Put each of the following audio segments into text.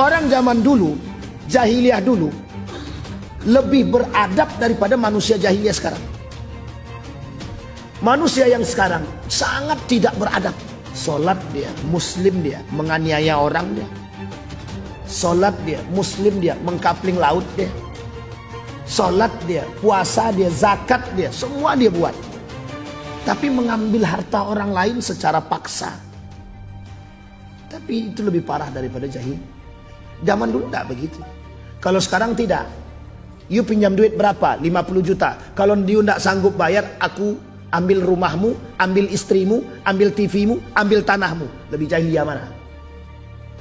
Orang zaman dulu, jahiliyah dulu, lebih beradab daripada manusia jahiliyah sekarang. Manusia yang sekarang sangat tidak beradab. Sholat dia, muslim dia, menganiaya orang dia. Sholat dia, muslim dia, mengkapling laut dia. Sholat dia, puasa dia, zakat dia, semua dia buat. Tapi mengambil harta orang lain secara paksa. Tapi itu lebih parah daripada jahil. Zaman dulu tidak begitu. Kalau sekarang tidak. You pinjam duit berapa? 50 juta. Kalau you tidak sanggup bayar, aku ambil rumahmu, ambil istrimu, ambil TV-mu, ambil tanahmu. Lebih jahiliyah mana?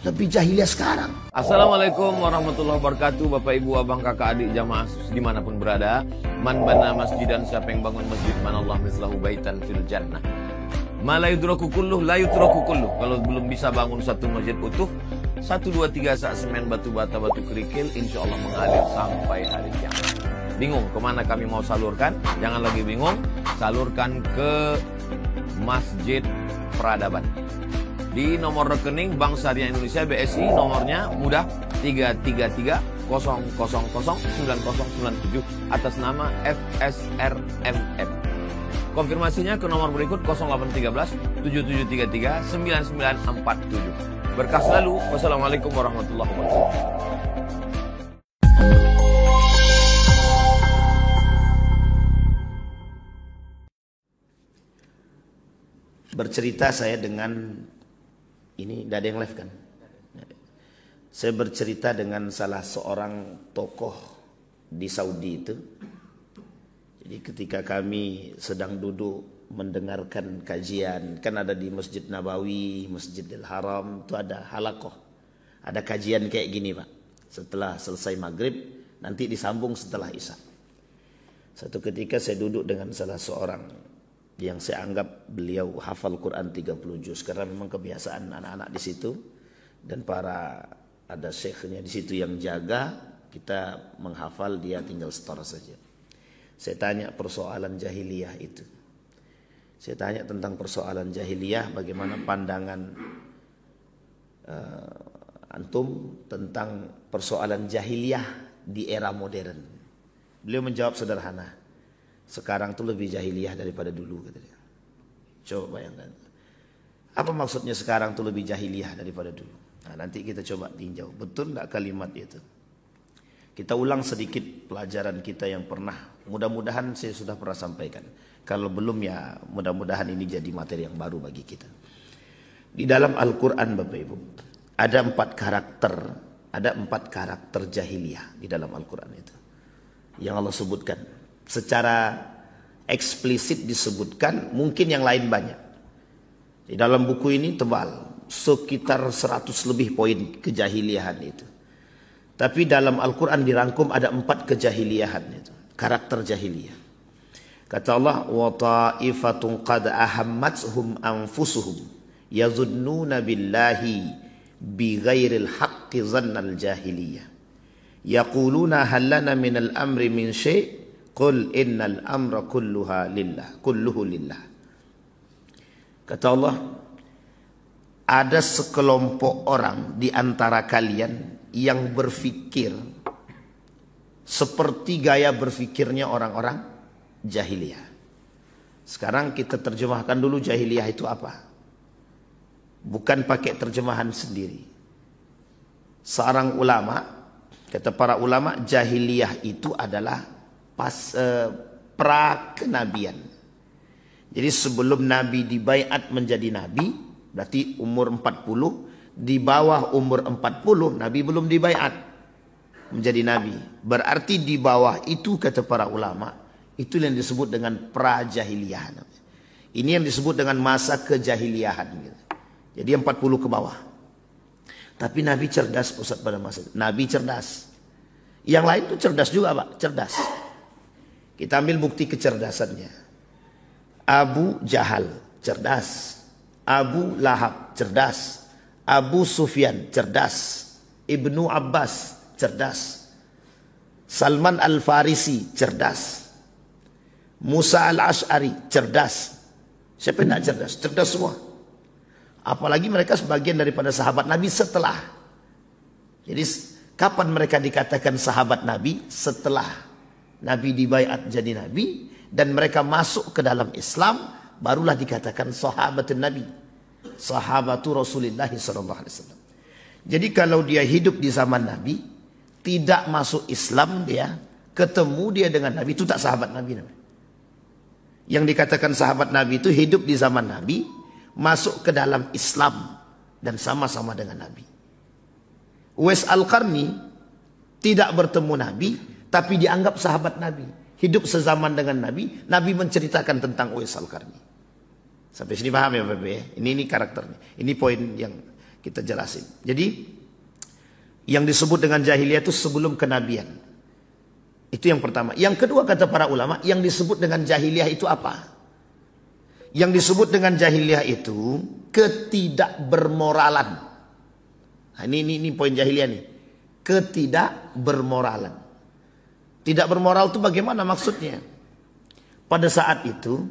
Lebih jahiliyah sekarang. Assalamualaikum warahmatullahi wabarakatuh. Bapak, ibu, abang, kakak, adik, jamaah dimanapun berada. Man bana masjidan, siapa yang bangun masjid, manallah mislahu baitan fil jannah. Ma la yudraku kulluh, la yutraku kulluh. Kalau belum bisa bangun satu masjid utuh, 1, 2, 3 sak semen, batu bata, batu kerikil, insya Allah mengalir sampai hari kiamat. Bingung kemana kami mau salurkan? Jangan lagi bingung, salurkan ke Masjid Peradaban. Di nomor rekening Bank Syariah Indonesia BSI, nomornya mudah 33300009097 atas nama FSRMM. Konfirmasinya ke nomor berikut 0813 7733 9947. Berkah selalu. Wassalamualaikum warahmatullahi wabarakatuh. Bercerita saya dengan ini, tidak ada yang live kan? Saya bercerita dengan salah seorang tokoh di Saudi itu. Jadi ketika kami sedang duduk mendengarkan kajian, kan ada di Masjid Nabawi, Masjidil Haram, itu ada halaqah. Ada kajian kayak gini Pak. Setelah selesai maghrib, nanti disambung setelah isya. Satu ketika saya duduk dengan salah seorang yang saya anggap beliau hafal Quran 30 juz, karena memang kebiasaan anak-anak di situ dan para ada syekhnya di situ yang jaga, kita menghafal, dia tinggal setor saja. Saya tanya persoalan jahiliyah itu. Saya tanya tentang persoalan jahiliyah, bagaimana pandangan antum tentang persoalan jahiliyah di era modern. Beliau menjawab sederhana, sekarang tuh lebih jahiliyah daripada dulu, katanya. Coba bayangkan. Apa maksudnya sekarang tuh lebih jahiliyah daripada dulu? Nah, nanti kita coba tinjau, betul enggak kalimat itu? Kita ulang sedikit pelajaran kita yang pernah, mudah-mudahan saya sudah pernah sampaikan. Kalau belum ya mudah-mudahan ini jadi materi yang baru bagi kita. Di dalam Al-Quran Bapak Ibu, ada 4 karakter jahiliyah di dalam Al-Quran itu. Yang Allah sebutkan. Secara eksplisit disebutkan, mungkin yang lain banyak. Di dalam buku ini tebal, sekitar 100 lebih poin kejahiliyahan itu. Tapi dalam Al-Quran dirangkum ada 4 kejahiliyahan itu, karakter jahiliyah. Kata Allah, wa ta'ifatun qad ahammatuhum anfusuhum yadhunnuna billahi bighairil haqqi dhannal jahiliyah. Yaquluna hal lana minal amri min syai' qul innal amra kulluhu lillah. Kata Allah, ada sekelompok orang di antara kalian yang berfikir seperti gaya berfikirnya orang-orang jahiliyah. Sekarang kita terjemahkan dulu jahiliyah itu apa. Bukan pakai terjemahan sendiri. Seorang ulama, kata para ulama, jahiliyah itu adalah pra-kenabian. Jadi sebelum Nabi dibaiat menjadi Nabi, berarti umur 40, di bawah umur 40 Nabi belum dibaiat menjadi Nabi. Berarti di bawah itu, kata para ulama, itu yang disebut dengan pra-jahiliyah. Ini yang disebut dengan masa kejahiliyahan. Jadi 40 ke bawah. Tapi Nabi cerdas Ustaz pada masa itu. Nabi cerdas. Yang lain itu cerdas juga Pak, cerdas. Kita ambil bukti kecerdasannya. Abu Jahal, cerdas. Abu Lahab, cerdas. Abu Sufyan, cerdas. Ibnu Abbas, cerdas. Salman Al-Farisi, cerdas. Musa Al-Ash'ari, cerdas. Siapa yang tidak cerdas? Cerdas semua. Apalagi mereka sebagian daripada sahabat Nabi setelah Jadi kapan mereka dikatakan sahabat Nabi? Setelah Nabi dibaiat jadi Nabi dan mereka masuk ke dalam Islam, barulah dikatakan sahabatun Nabi, sahabatu Rasulullah sallallahu alaihi wasallam. Jadi kalau dia hidup di zaman Nabi, tidak masuk Islam, dia ketemu dia dengan Nabi, itu tak sahabat Nabi namanya. Yang dikatakan sahabat Nabi itu hidup di zaman Nabi, masuk ke dalam Islam dan sama-sama dengan Nabi. Uwais Al-Qarni tidak bertemu Nabi, tapi dianggap sahabat Nabi. Hidup sezaman dengan Nabi, Nabi menceritakan tentang Uwais Al-Qarni. Sampai sini paham ya Bapak ya? Ini karakternya. Ini poin yang kita jelasin. Jadi yang disebut dengan jahiliyah itu sebelum kenabian. Itu yang pertama. Yang kedua kata para ulama, yang disebut dengan jahiliyah itu apa? Yang disebut dengan jahiliyah itu ketidakbermoralan. Nah, ini poin jahiliyah nih. Ketidakbermoralan. Tidak bermoral itu bagaimana maksudnya? Pada saat itu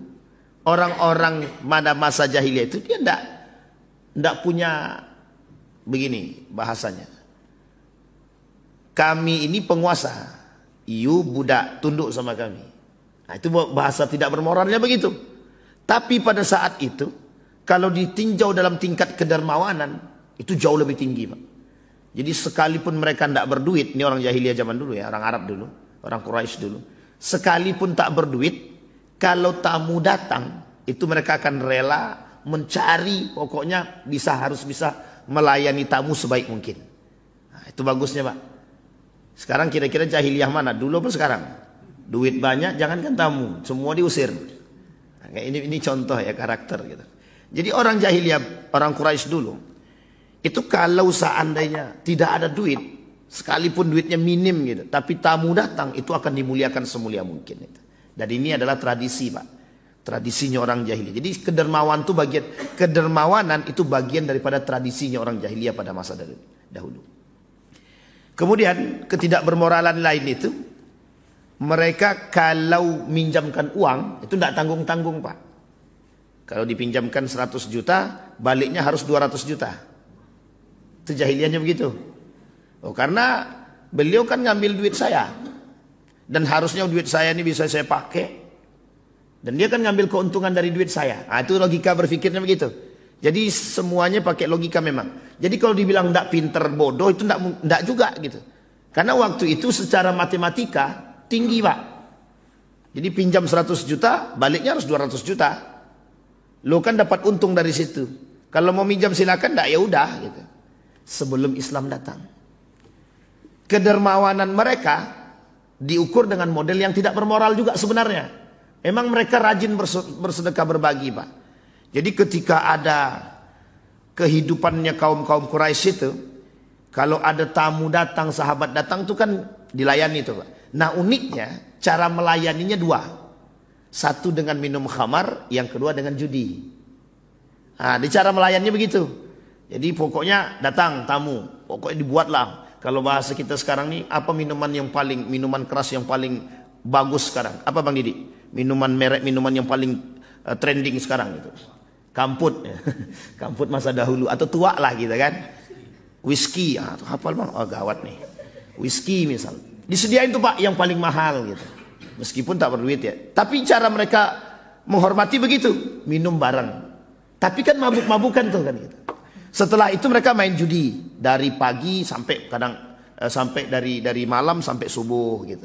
orang-orang pada masa jahiliyah itu dia tidak punya begini bahasanya. Kami ini penguasa, you budak tunduk sama kami. Nah, itu bahasa tidak bermoralnya begitu. Tapi pada saat itu kalau ditinjau dalam tingkat kedermawanan itu jauh lebih tinggi, Pak. Jadi sekalipun mereka tidak berduit, ini orang jahiliyah zaman dulu ya, orang Arab dulu, orang Quraisy dulu. Sekalipun tak berduit, kalau tamu datang, itu mereka akan rela mencari, pokoknya harus bisa melayani tamu sebaik mungkin. Nah, itu bagusnya Pak. Sekarang kira-kira jahiliyah mana? Dulu apa sekarang? Duit banyak, jangankan tamu, semua diusir. Nah, ini contoh ya karakter gitu. Jadi orang jahiliyah, orang Quraisy dulu, itu kalau seandainya tidak ada duit, sekalipun duitnya minim gitu, tapi tamu datang, itu akan dimuliakan semulia mungkin. Gitu. Dan ini adalah tradisi Pak. Tradisinya orang jahiliyah. Jadi kedermawanan itu bagian daripada tradisinya orang jahiliyah pada masa dahulu. Kemudian ketidakbermoralan lain itu, mereka kalau minjamkan uang itu tidak tanggung-tanggung Pak. Kalau dipinjamkan 100 juta, baliknya harus 200 juta. Itu jahiliyahnya begitu. Oh, karena beliau kan ngambil duit saya. Dan harusnya duit saya ini bisa saya pakai. Dan dia kan ngambil keuntungan dari duit saya. Nah, itu logika berpikirnya begitu. Jadi semuanya pakai logika memang. Jadi kalau dibilang tidak pinter bodoh itu tidak juga gitu. Karena waktu itu secara matematika tinggi Pak. Jadi pinjam 100 juta, baliknya harus 200 juta. Lo kan dapat untung dari situ. Kalau mau minjam silakan, tidak ya udah gitu. Sebelum Islam datang, kedermawanan mereka diukur dengan model yang tidak bermoral juga sebenarnya. Emang mereka rajin bersedekah berbagi Pak. Jadi ketika ada kehidupannya kaum-kaum Quraisy itu, kalau ada tamu datang, sahabat datang itu kan dilayani itu Pak. Nah uniknya cara melayaninya dua. Satu dengan minum khamar, yang kedua dengan judi. Nah di cara melayaninya begitu. Jadi pokoknya datang tamu, pokoknya dibuatlah. Kalau bahasa kita sekarang nih, apa minuman keras yang paling bagus sekarang? Apa Bang Didi? Minuman yang paling trending sekarang itu. Kamput. Kamput masa dahulu atau tua lah gitu kan. Whisky, hafal Bang? Oh gawat nih. Whisky misal. Disediain tuh Pak yang paling mahal gitu. Meskipun tak berduit ya. Tapi cara mereka menghormati begitu, minum bareng. Tapi kan mabuk-mabukan tuh kan gitu. Setelah itu mereka main judi dari pagi sampai dari malam sampai subuh gitu.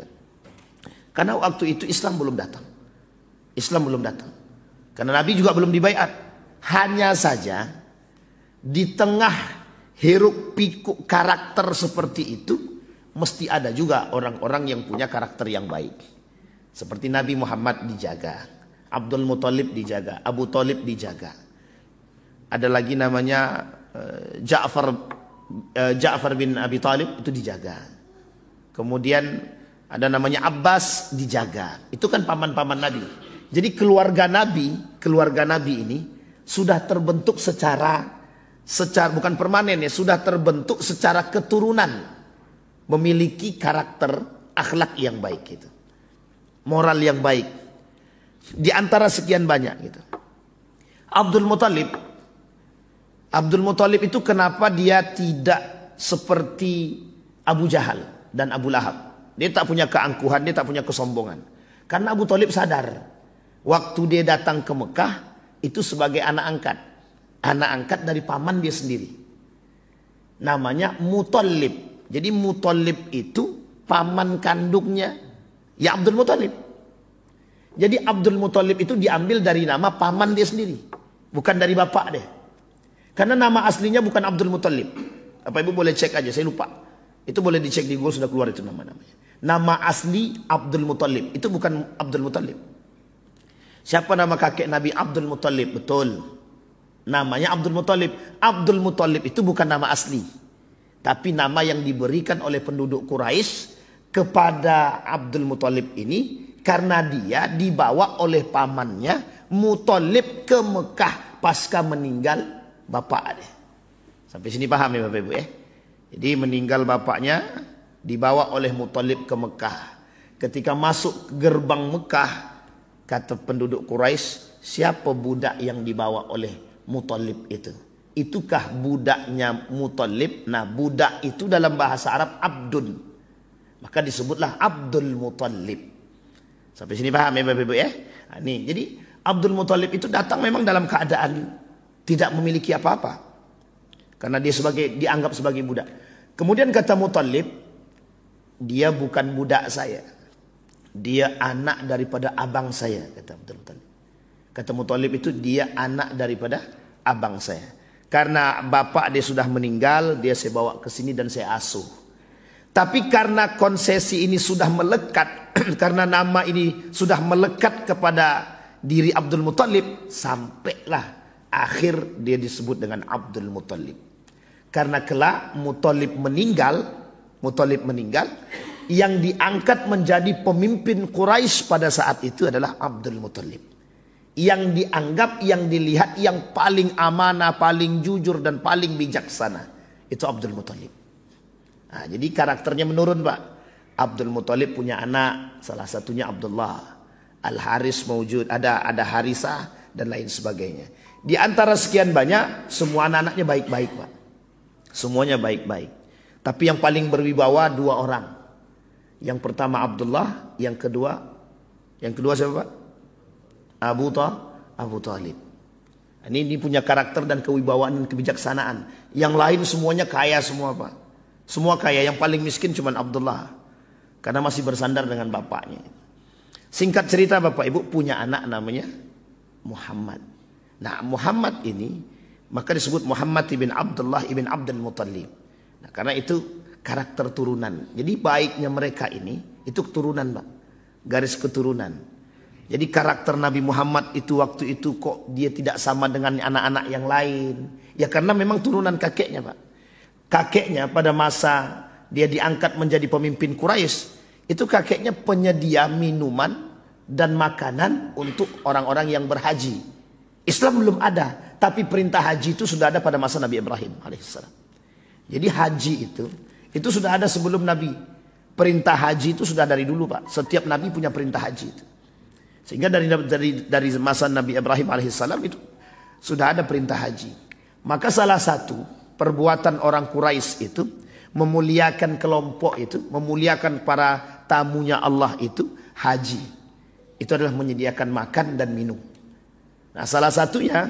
Karena waktu itu Islam belum datang. Karena Nabi juga belum dibaiat. Hanya saja di tengah hiruk pikuk karakter seperti itu mesti ada juga orang-orang yang punya karakter yang baik. Seperti Nabi Muhammad dijaga, Abdul Muthalib dijaga, Abu Thalib dijaga. Ada lagi namanya Ja'far bin Abi Thalib itu dijaga. Kemudian ada namanya Abbas dijaga. Itu kan paman-paman Nabi. Jadi keluarga Nabi ini sudah terbentuk secara bukan permanen ya, sudah terbentuk secara keturunan, memiliki karakter akhlak yang baik gitu. Moral yang baik. Di antara sekian banyak gitu. Abdul Muthalib itu kenapa dia tidak seperti Abu Jahal dan Abu Lahab. Dia tak punya keangkuhan, dia tak punya kesombongan. Karena Abu Thalib sadar, waktu dia datang ke Mekah, itu sebagai anak angkat. Anak angkat dari paman dia sendiri. Namanya Muthalib. Jadi Muthalib itu paman kandungnya ya Abdul Muthalib. Jadi Abdul Muthalib itu diambil dari nama paman dia sendiri. Bukan dari bapak dia. Karena nama aslinya bukan Abdul Muthalib. Apa ibu boleh cek aja, saya lupa. Itu boleh dicek di Google, sudah keluar itu nama-namanya. Nama asli Abdul Muthalib. Itu bukan Abdul Muthalib. Siapa nama kakek Nabi? Abdul Muthalib. Betul. Namanya Abdul Muthalib. Abdul Muthalib itu bukan nama asli. Tapi nama yang diberikan oleh penduduk Quraisy kepada Abdul Muthalib ini. Karena dia dibawa oleh pamannya Muthalib ke Mekah pasca meninggal bapak dia. Sampai sini paham ya Bapak Ibu ya? Jadi meninggal bapaknya dibawa oleh Muthalib ke Mekah. Ketika masuk ke gerbang Mekah, kata penduduk Quraisy, siapa budak yang dibawa oleh Muthalib itu? Itukah budaknya Muthalib? Nah, budak itu dalam bahasa Arab abdun. Maka disebutlah Abdul Muthalib. Sampai sini paham ya Bapak Ibu ya? Nah, nih, jadi Abdul Muthalib itu datang memang dalam keadaan tidak memiliki apa-apa. Karena dia dianggap sebagai budak. Kemudian kata Muthalib, dia bukan budak saya. Dia anak daripada abang saya, kata Abdul Muthalib. Kata Muthalib itu dia anak daripada abang saya. Karena bapak dia sudah meninggal, dia saya bawa ke sini dan saya asuh. Tapi karena konsesi ini sudah melekat, karena nama ini sudah melekat kepada diri Abdul Muthalib, sampailah akhir dia disebut dengan Abdul Muthalib. Karena kelak Muthalib meninggal, yang diangkat menjadi pemimpin Quraisy pada saat itu adalah Abdul Muthalib. Yang dianggap, yang dilihat yang paling amanah, paling jujur dan paling bijaksana, itu Abdul Muthalib. Nah, jadi karakternya menurun Pak. Abdul Muthalib punya anak, salah satunya Abdullah. Al-Haris mewujud, ada Harisah dan lain sebagainya. Di antara sekian banyak, semua anak-anaknya baik-baik Pak. Semuanya baik-baik. Tapi yang paling berwibawa dua orang. Yang pertama Abdullah, yang kedua siapa Pak? Abu Talib. Ini punya karakter dan kewibawaan dan kebijaksanaan. Yang lain semuanya kaya semua Pak. Semua kaya, yang paling miskin cuma Abdullah. Karena masih bersandar dengan bapaknya. Singkat cerita Bapak Ibu punya anak namanya Muhammad. Nah Muhammad ini maka disebut Muhammad ibn Abdullah ibn Abdul Muthalib. Nah, karena itu karakter turunan. Jadi baiknya mereka ini itu keturunan Pak. Garis keturunan. Jadi karakter Nabi Muhammad itu waktu itu kok dia tidak sama dengan anak-anak yang lain. Ya karena memang turunan kakeknya Pak. Kakeknya pada masa dia diangkat menjadi pemimpin Quraisy, itu kakeknya penyedia minuman dan makanan untuk orang-orang yang berhaji. Islam belum ada, tapi perintah haji itu sudah ada pada masa Nabi Ibrahim alaihissalam. Jadi haji itu sudah ada sebelum Nabi. Perintah haji itu sudah dari dulu Pak. Setiap Nabi punya perintah haji itu. Sehingga dari masa Nabi Ibrahim alaihissalam itu sudah ada perintah haji. Maka salah satu perbuatan orang Quraisy itu memuliakan kelompok itu, memuliakan para tamunya Allah itu haji. Itu adalah menyediakan makan dan minum. Nah, salah satunya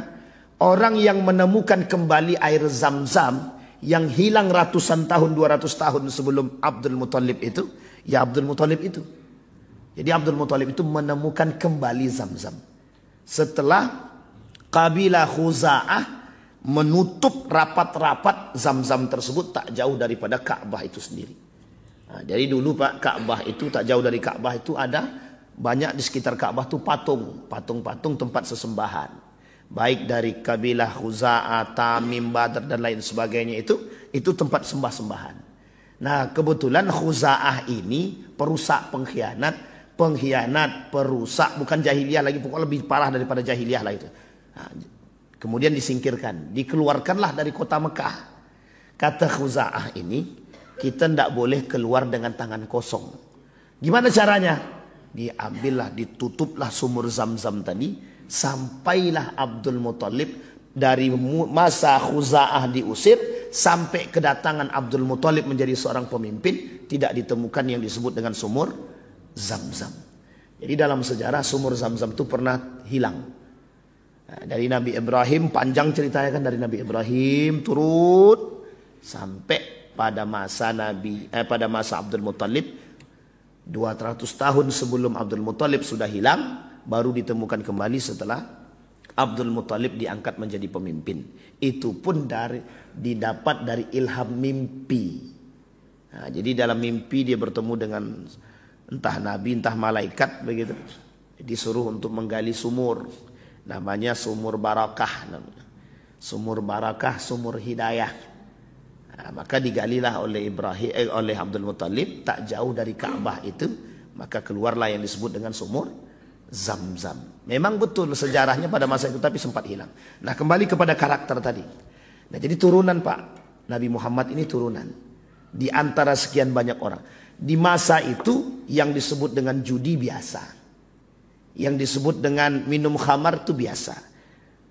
orang yang menemukan kembali air Zam-Zam yang hilang ratusan tahun, 200 tahun sebelum Abdul Muthalib itu, ya Abdul Muthalib itu. Jadi Abdul Muthalib itu menemukan kembali Zam-Zam. Setelah kabilah Khuza'ah menutup rapat-rapat Zam-Zam tersebut tak jauh daripada Ka'bah itu sendiri. Nah, jadi dulu Pak, Ka'bah itu tak jauh dari Ka'bah itu ada banyak di sekitar Ka'bah itu patung-patung tempat sesembahan. Baik dari kabilah Khuza'ah, Tamim, Badr dan lain sebagainya itu tempat sembah-sembahan. Nah, kebetulan Khuza'ah ini perusak, pengkhianat, perusak, bukan jahiliyah lagi, pokoknya lebih parah daripada jahiliyah lah itu. Nah, kemudian disingkirkan, dikeluarkanlah dari kota Mekah. Kata Khuza'ah ini, kita tidak boleh keluar dengan tangan kosong. Gimana caranya? Diambillah, ditutuplah sumur Zam-Zam tadi, sampailah Abdul Muthalib dari masa Khuza'ah diusir sampai kedatangan Abdul Muthalib menjadi seorang pemimpin, tidak ditemukan yang disebut dengan sumur Zam-Zam. Jadi dalam sejarah sumur Zam-Zam itu pernah hilang. Nah, dari Nabi Ibrahim, panjang ceritanya kan, dari Nabi Ibrahim turun sampai pada masa Abdul Muthalib, 200 tahun sebelum Abdul Muthalib sudah hilang, baru ditemukan kembali setelah Abdul Muthalib diangkat menjadi pemimpin. Itu pun didapat dari ilham mimpi. Nah, jadi dalam mimpi dia bertemu dengan entah nabi, entah malaikat begitu. Disuruh untuk menggali sumur. Namanya sumur barakah. Sumur barakah, sumur hidayah. Nah, maka digalilah oleh oleh Abdul Muthalib tak jauh dari Ka'bah itu, maka keluarlah yang disebut dengan sumur Zam-Zam. Memang betul sejarahnya pada masa itu, tapi sempat hilang. Nah, kembali kepada karakter tadi. Nah, jadi turunan Pak Nabi Muhammad ini turunan di antara sekian banyak orang. Di masa itu yang disebut dengan judi biasa, yang disebut dengan minum khamar itu biasa.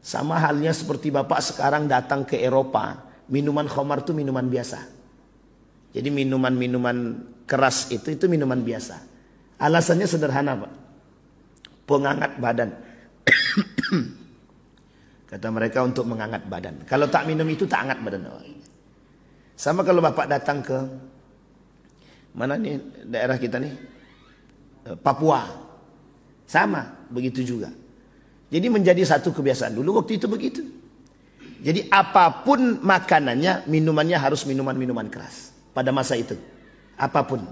Sama halnya seperti Bapak sekarang datang ke Eropa, minuman khamar itu minuman biasa. Jadi minuman-minuman keras itu minuman biasa. Alasannya sederhana Pak, penghangat badan. Kata mereka untuk menghangat badan. Kalau tak minum itu tak hangat badan. Sama kalau Bapak datang ke mana nih daerah kita nih, Papua, sama begitu juga. Jadi menjadi satu kebiasaan dulu waktu itu begitu. Jadi apapun makanannya, minumannya harus minuman-minuman keras pada masa itu. Apapun.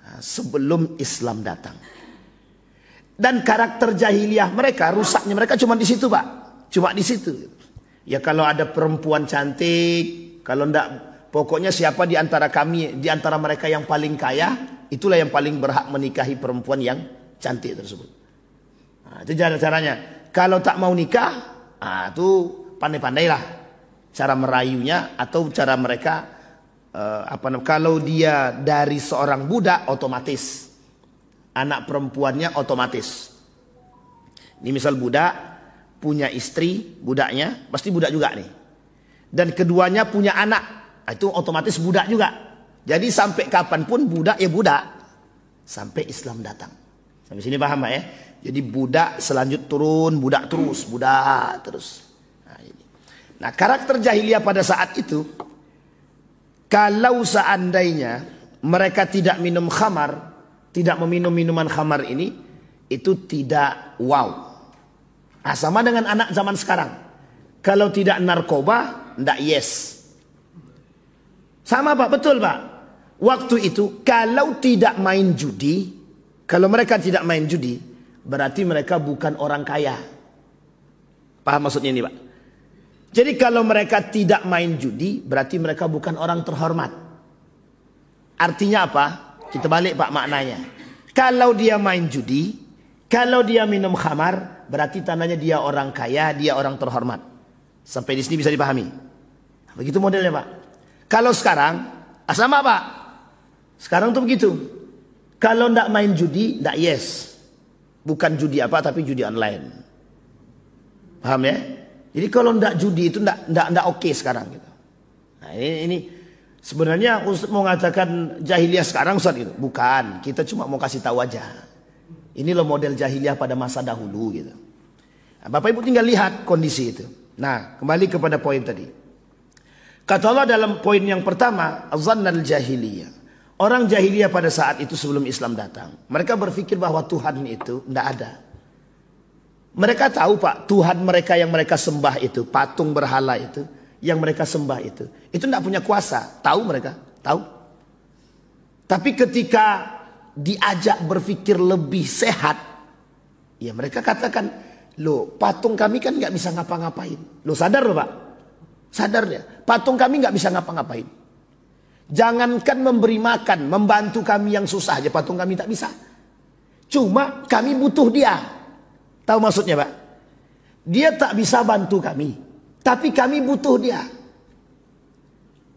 Nah, sebelum Islam datang. Dan karakter jahiliyah mereka, rusaknya mereka cuma di situ Pak. Cuma di situ. Ya kalau ada perempuan cantik, kalau enggak, pokoknya siapa di antara kami, di antara mereka yang paling kaya, itulah yang paling berhak menikahi perempuan yang cantik tersebut. Nah, itu caranya. Kalau tak mau nikah, itu pandai-pandailah cara merayunya atau cara mereka kalau dia dari seorang budak otomatis anak perempuannya otomatis. Ini misal budak punya istri, budaknya pasti budak juga nih. Dan keduanya punya anak, itu otomatis budak juga. Jadi sampai kapanpun budak ya budak sampai Islam datang. Sampai sini paham Pak ya? Jadi budak selanjut turun, budak terus, budak terus. Nah, karakter jahiliyah pada saat itu, kalau seandainya mereka tidak minum khamar, tidak meminum minuman khamar ini, itu tidak wow. Nah, sama dengan anak zaman sekarang. Kalau tidak narkoba, tidak yes. Sama Pak, betul Pak. Waktu itu, kalau tidak main judi, kalau mereka tidak main judi, berarti mereka bukan orang kaya. Paham maksudnya ini Pak? Jadi kalau mereka tidak main judi, berarti mereka bukan orang terhormat. Artinya apa? Kita balik Pak maknanya. Kalau dia main judi, kalau dia minum khamar, berarti tandanya dia orang kaya, dia orang terhormat. Sampai di sini bisa dipahami. Begitu modelnya Pak. Kalau sekarang, sama Pak. Sekarang tuh begitu. Kalau ndak main judi, ndak yes. Bukan judi apa, tapi judi online. Paham ya? Jadi kalau ndak judi itu ndak oke sekarang gitu. Nah, ini sebenarnya Ustaz mau mengatakan jahiliyah sekarang Ustaz gitu. Bukan, kita cuma mau kasih tahu aja. Ini loh model jahiliyah pada masa dahulu gitu. Nah, Bapak Ibu tinggal lihat kondisi itu. Nah, kembali kepada poin tadi. Kata Allah dalam poin yang pertama, azannal jahiliyah. Orang jahiliyah pada saat itu sebelum Islam datang, mereka berpikir bahwa Tuhan itu ndak ada. Mereka tahu Pak, Tuhan mereka yang mereka sembah itu, patung berhala itu, yang mereka sembah itu tidak punya kuasa. Tahu mereka, tahu. Tapi ketika diajak berpikir lebih sehat, ya mereka katakan, loh patung kami kan nggak bisa ngapa-ngapain. Loh sadar loh Pak, sadar ya, patung kami nggak bisa ngapa-ngapain. Jangankan memberi makan, membantu kami yang susah aja patung kami tak bisa. Cuma kami butuh dia. Tahu maksudnya Pak? Dia tak bisa bantu kami, tapi kami butuh dia.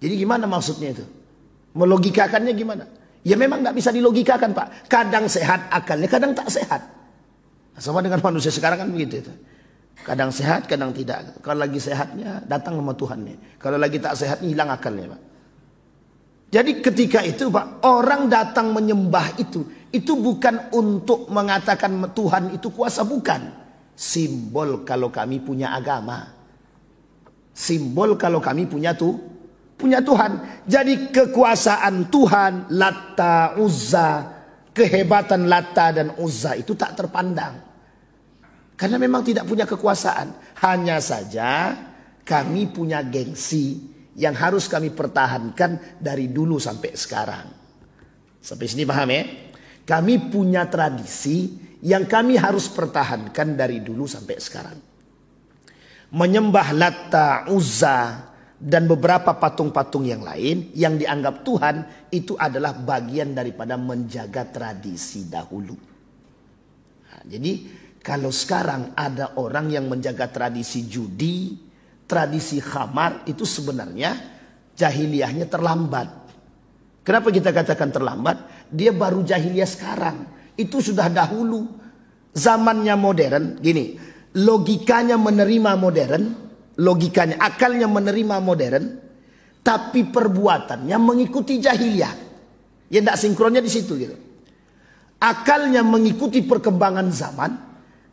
Jadi gimana maksudnya itu? Melogikakannya gimana? Ya memang nggak bisa dilogikakan Pak. Kadang sehat akalnya, kadang tak sehat. Sama dengan manusia sekarang kan begitu itu. Kadang sehat, kadang tidak. Kalau lagi sehatnya datang sama Tuhannya. Kalau lagi tak sehatnya hilang akalnya, Pak. Jadi ketika itu, Pak, orang datang menyembah itu bukan untuk mengatakan Tuhan itu kuasa, bukan. Simbol kalau kami punya agama. Simbol kalau kami punya Tuhan. Jadi kekuasaan Tuhan, Latta, Uzza, kehebatan Latta dan Uzza itu tak terpandang. Karena memang tidak punya kekuasaan. Hanya saja kami punya gengsi yang harus kami pertahankan dari dulu sampai sekarang. Sampai sini paham ya? Kami punya tradisi yang kami harus pertahankan dari dulu sampai sekarang. Menyembah Latta, Uzza, dan beberapa patung-patung yang lain yang dianggap Tuhan, itu adalah bagian daripada menjaga tradisi dahulu. Nah, jadi kalau sekarang ada orang yang menjaga tradisi judi, tradisi khamar, itu sebenarnya jahiliyahnya terlambat. Kenapa kita katakan terlambat? Dia baru jahiliyah sekarang. Itu sudah dahulu. Zamannya modern, gini, logikanya menerima modern, logikanya, akalnya menerima modern, tapi perbuatannya mengikuti jahiliyah. Ya tidak sinkronnya di situ gitu. Akalnya mengikuti perkembangan zaman,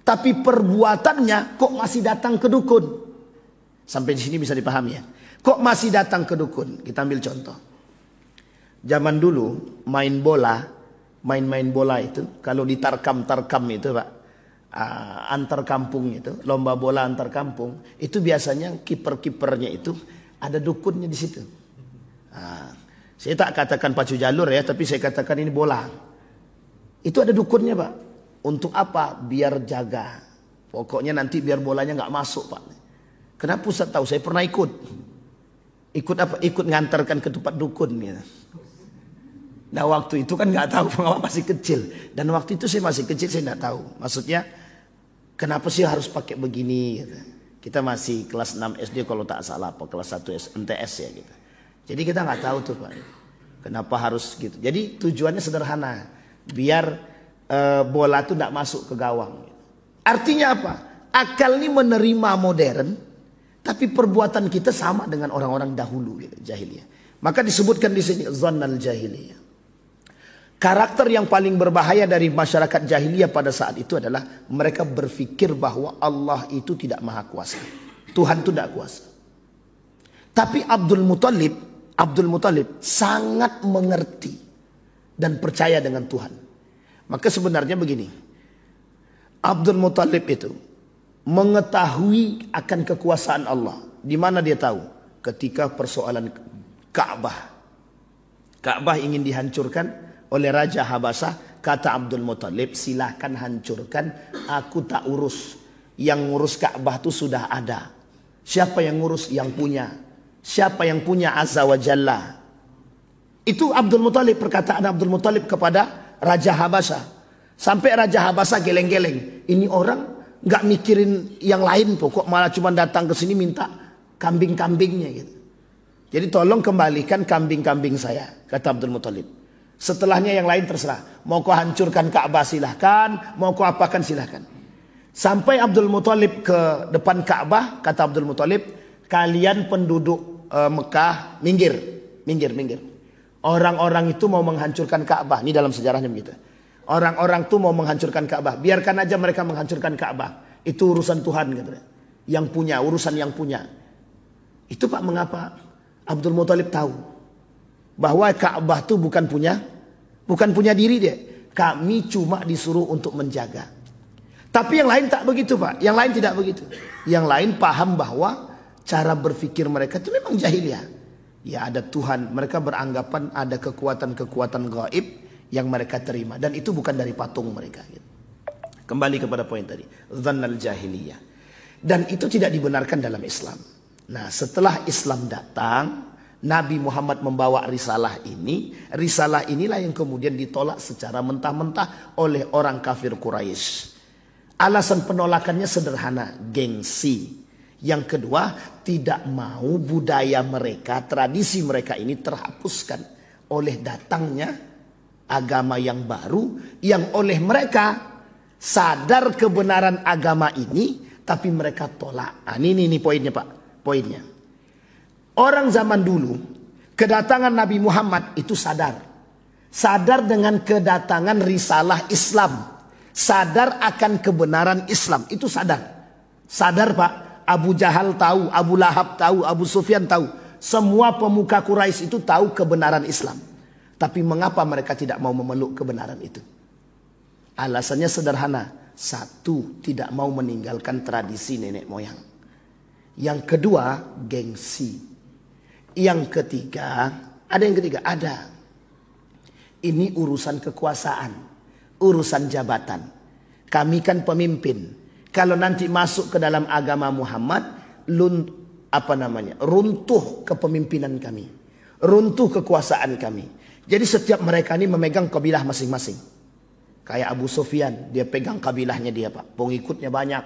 tapi perbuatannya kok masih datang ke dukun. Sampai di sini bisa dipahami ya. Kok masih datang ke dukun? Kita ambil contoh. Zaman dulu main bola itu, kalau di tarkam itu, Pak, antar kampung itu, lomba bola antar kampung, itu biasanya kiper-kipernya itu ada dukunnya di situ. Saya tak katakan pacu jalur ya, tapi saya katakan ini bola. Itu ada dukunnya, Pak. Untuk apa? Biar jaga. Pokoknya nanti biar bolanya nggak masuk, Pak. Kenapa Ustaz tahu? Saya pernah ikut. Ikut apa? Ikut ngantarkan ke tempat dukun. Ya. Nah waktu itu kan nggak tahu, pengawal masih kecil. Dan waktu itu saya masih kecil, saya nggak tahu. Maksudnya, kenapa sih harus pakai begini? Gitu. Kita masih kelas 6 SD kalau tak salah, apa kelas 1 MTS ya gitu. Jadi kita nggak tahu tuh, Pak. Kenapa harus gitu? Jadi tujuannya sederhana, biar bola itu tidak masuk ke gawang. Artinya apa? Akal ini menerima modern, tapi perbuatan kita sama dengan orang-orang dahulu gitu, jahiliyah. Maka disebutkan di sini zannal jahiliyah. Karakter yang paling berbahaya dari masyarakat jahiliyah pada saat itu adalah mereka berpikir bahwa Allah itu tidak maha kuasa. Tuhan itu tidak kuasa. Tapi Abdul Muthalib sangat mengerti dan percaya dengan Tuhan. Maka sebenarnya begini, Abdul Muthalib itu mengetahui akan kekuasaan Allah. Di mana dia tahu? Ketika persoalan Ka'bah. Ka'bah ingin dihancurkan oleh Raja Habasah. Kata Abdul Muthalib, silahkan hancurkan, aku tak urus. Yang ngurus Ka'bah itu sudah ada. Siapa yang ngurus? Yang punya. Siapa yang punya? Azza wa Jalla. Itu Abdul Muthalib, perkataan Abdul Muthalib kepada Raja Habasah. Sampai Raja Habasah geleng-geleng. Ini orang nggak mikirin yang lain kok malah cuma datang ke sini minta kambing-kambingnya gitu. Jadi tolong kembalikan kambing-kambing saya, kata Abdul Muthalib. Setelahnya yang lain terserah. Mau kau hancurkan Ka'bah silahkan, mau kau apakan silahkan. Sampai Abdul Muthalib ke depan Ka'bah, kata Abdul Muthalib, kalian penduduk Mekah minggir. Orang-orang itu mau menghancurkan Ka'bah. Ini dalam sejarahnya begitu. Orang-orang itu mau menghancurkan Ka'bah. Biarkan aja mereka menghancurkan Ka'bah. Itu urusan Tuhan gitu. Yang punya, urusan yang punya. Itu Pak mengapa Abdul Muthalib tahu bahwa Ka'bah itu bukan punya diri dia. Kami cuma disuruh untuk menjaga. Tapi yang lain tak begitu, Pak. Yang lain tidak begitu. Yang lain paham bahwa cara berpikir mereka itu memang jahiliyah. Ya ada Tuhan, mereka beranggapan ada kekuatan-kekuatan gaib yang mereka terima. Dan itu bukan dari patung mereka. Kembali kepada poin tadi. Dhannal jahiliyah. Dan itu tidak dibenarkan dalam Islam. Nah setelah Islam datang, Nabi Muhammad membawa risalah ini. Risalah inilah yang kemudian ditolak secara mentah-mentah oleh orang kafir Quraisy. Alasan penolakannya sederhana, gengsi. Yang kedua, tidak mau budaya mereka, tradisi mereka ini terhapuskan oleh datangnya agama yang baru yang oleh mereka sadar kebenaran agama ini, Tapi mereka tolak. Nah, ini poinnya Pak. Poinnya. Orang zaman dulu, kedatangan Nabi Muhammad itu sadar. Sadar dengan kedatangan risalah Islam. Sadar akan kebenaran Islam. Itu sadar. Sadar Pak. Abu Jahal tahu, Abu Lahab tahu, Abu Sufyan tahu. Semua pemuka Quraisy itu tahu kebenaran Islam. Tapi mengapa mereka tidak mau memeluk kebenaran itu? Alasannya sederhana. Satu, tidak mau meninggalkan tradisi nenek moyang. Yang kedua, gengsi. Yang ketiga, ada. Ini urusan kekuasaan, urusan jabatan. Kami kan pemimpin. Kalau nanti masuk ke dalam agama Muhammad, runtuh kepemimpinan kami, runtuh kekuasaan kami. Jadi setiap mereka ini memegang kabilah masing-masing. Kayak Abu Sufyan, dia pegang kabilahnya dia Pak. Pengikutnya banyak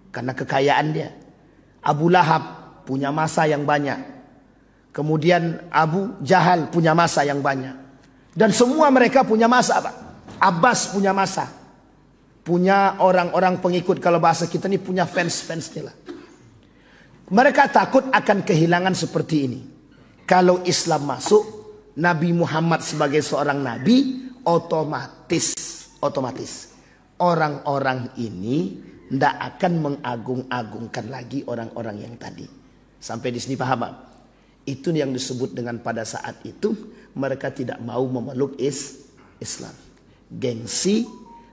karena kekayaan dia. Abu Lahab punya masa yang banyak. Kemudian Abu Jahal punya masa yang banyak. Dan semua mereka punya masa Pak. Abbas punya masa. Punya orang-orang pengikut. Kalau bahasa kita ini punya fans-fansnya lah. Mereka takut akan kehilangan seperti ini. Kalau Islam masuk, Nabi Muhammad sebagai seorang nabi, otomatis orang-orang ini tidak akan mengagung-agungkan lagi orang-orang yang tadi. Sampai di sini paham Pak? Itu yang disebut dengan pada saat itu mereka tidak mau memeluk Islam. Gengsi,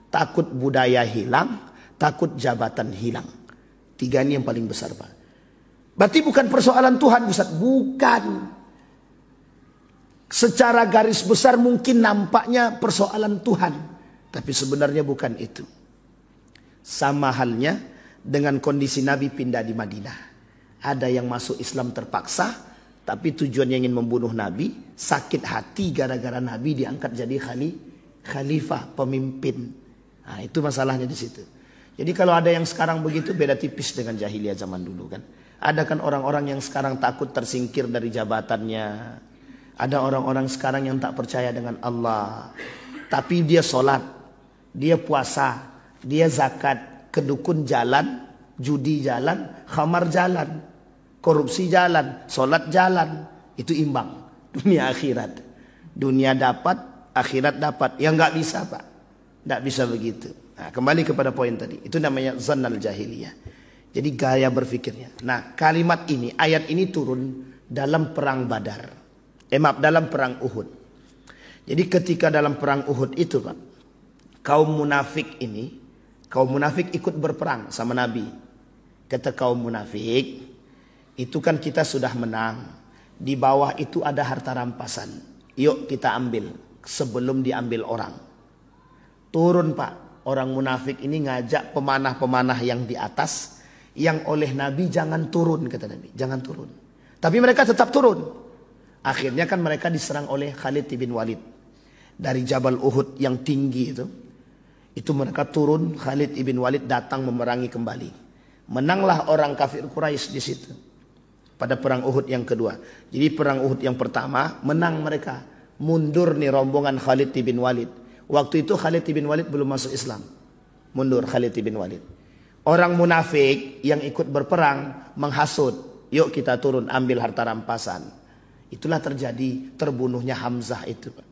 takut budaya hilang, takut jabatan hilang. Tiga ini yang paling besar Pak. Berarti bukan persoalan Tuhan Ustaz, bukan. Secara garis besar mungkin nampaknya persoalan Tuhan. Tapi sebenarnya bukan itu. Sama halnya dengan kondisi Nabi pindah di Madinah. Ada yang masuk Islam terpaksa, tapi tujuannya ingin membunuh Nabi. Sakit hati gara-gara Nabi diangkat jadi khalifah, pemimpin. Nah, itu masalahnya di situ. Jadi kalau ada yang sekarang begitu, beda tipis dengan jahiliyah zaman dulu kan. Ada kan orang-orang yang sekarang takut tersingkir dari jabatannya. Ada orang-orang sekarang yang tak percaya dengan Allah. Tapi dia sholat. Dia puasa, dia zakat, kedukun jalan, judi jalan, khamar jalan, korupsi jalan, sholat jalan. Itu imbang. Dunia akhirat. Dunia dapat, akhirat dapat. Yang nggak bisa Pak. Nggak bisa begitu. Nah, kembali kepada poin tadi. Itu namanya zannal jahiliyah. Jadi gaya berpikirnya. Nah, kalimat ini, ayat ini turun dalam perang Badar. Dalam perang Uhud. Jadi ketika dalam perang Uhud itu Pak, kaum munafik ikut berperang sama Nabi. Kata kaum munafik, itu kan kita sudah menang. Di bawah itu ada harta rampasan. Yuk kita ambil sebelum diambil orang. Turun Pak, orang munafik ini ngajak pemanah-pemanah yang di atas, yang oleh Nabi jangan turun, kata Nabi, jangan turun. Tapi mereka tetap turun. Akhirnya kan mereka diserang oleh Khalid bin Walid. Dari Jabal Uhud yang tinggi itu mereka turun, Khalid ibn Walid datang memerangi kembali. Menanglah orang kafir Quraisy di situ. Pada perang Uhud yang kedua. Jadi perang Uhud yang pertama menang mereka. Mundur nih rombongan Khalid ibn Walid. Waktu itu Khalid ibn Walid belum masuk Islam. Mundur Khalid ibn Walid. Orang munafik yang ikut berperang menghasut. Yuk kita turun ambil harta rampasan. Itulah terjadi terbunuhnya Hamzah itu Pak.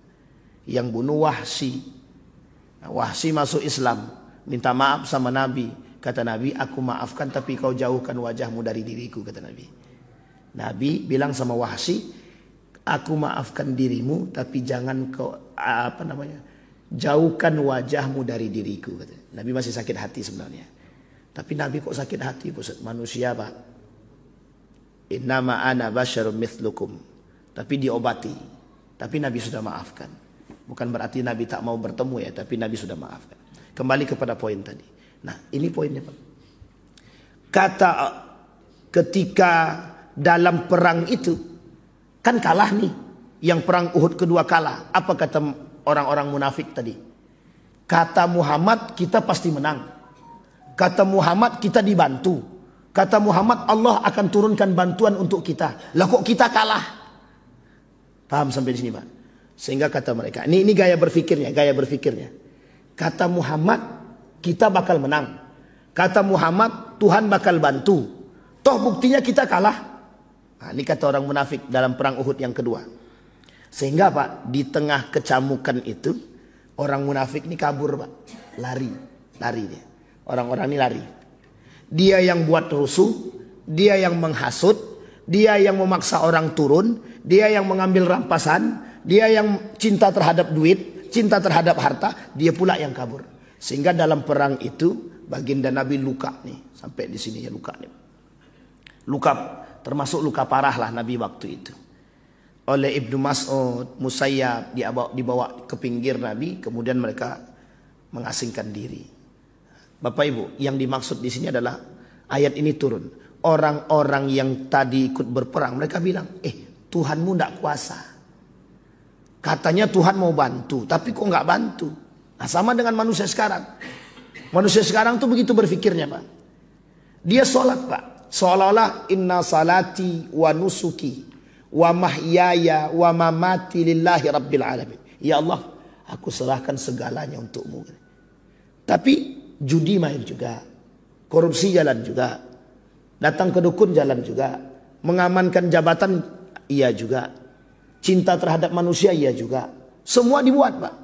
Yang bunuh Wahsy. Wahsy masuk Islam, minta maaf sama Nabi. Kata Nabi, aku maafkan tapi kau jauhkan wajahmu dari diriku, kata Nabi. Nabi bilang sama Wahsy, aku maafkan dirimu tapi jangan kau jauhkan wajahmu dari diriku, kata. Nabi masih sakit hati sebenarnya. Tapi Nabi kok sakit hati Ustaz? Manusia Pak. Innama ana basyarum mithlukum. Tapi diobati. Tapi Nabi sudah maafkan. Bukan berarti Nabi tak mau bertemu ya, tapi Nabi sudah maafkan. Kembali kepada poin tadi. Nah, ini poinnya Pak. Kata ketika dalam perang itu kan kalah nih. Yang perang Uhud kedua kalah. Apa kata orang-orang munafik tadi? Kata Muhammad kita pasti menang. Kata Muhammad kita dibantu. Kata Muhammad Allah akan turunkan bantuan untuk kita. Lah kok kita kalah? Paham sampai di sini Pak? Sehingga kata mereka, ini gaya berpikirnya. Kata Muhammad, kita bakal menang. Kata Muhammad, Tuhan bakal bantu. Toh buktinya kita kalah. Nah, ini kata orang munafik dalam perang Uhud yang kedua. Sehingga Pak, di tengah kecamukan itu, orang munafik ini kabur Pak. Lari dia. Orang-orang ini lari. Dia yang buat rusuh, dia yang menghasut, dia yang memaksa orang turun, dia yang mengambil rampasan, dia yang cinta terhadap duit, cinta terhadap harta, dia pula yang kabur. Sehingga dalam perang itu baginda Nabi luka nih, sampai di sini ya luka nih. Luka, termasuk luka parah lah Nabi waktu itu. Oleh Ibnu Mas'ud, Musayyab dibawa ke pinggir Nabi, kemudian mereka mengasingkan diri. Bapak Ibu, yang dimaksud di sini adalah ayat ini turun. Orang-orang yang tadi ikut berperang, mereka bilang, Tuhanmu tidak kuasa. Katanya Tuhan mau bantu, tapi kok nggak bantu. Nah, sama dengan manusia sekarang. Manusia sekarang tuh begitu berpikirnya Pak. Dia sholat Pak. Seolah-olah inna salati wa nusuki wa mahyaya wa mamati lillahi rabbil alamin. Ya Allah, aku serahkan segalanya untukmu. Tapi judi main juga. Korupsi jalan juga. Datang ke dukun jalan juga. Mengamankan jabatan iya juga. Cinta terhadap manusia iya juga. Semua dibuat Pak.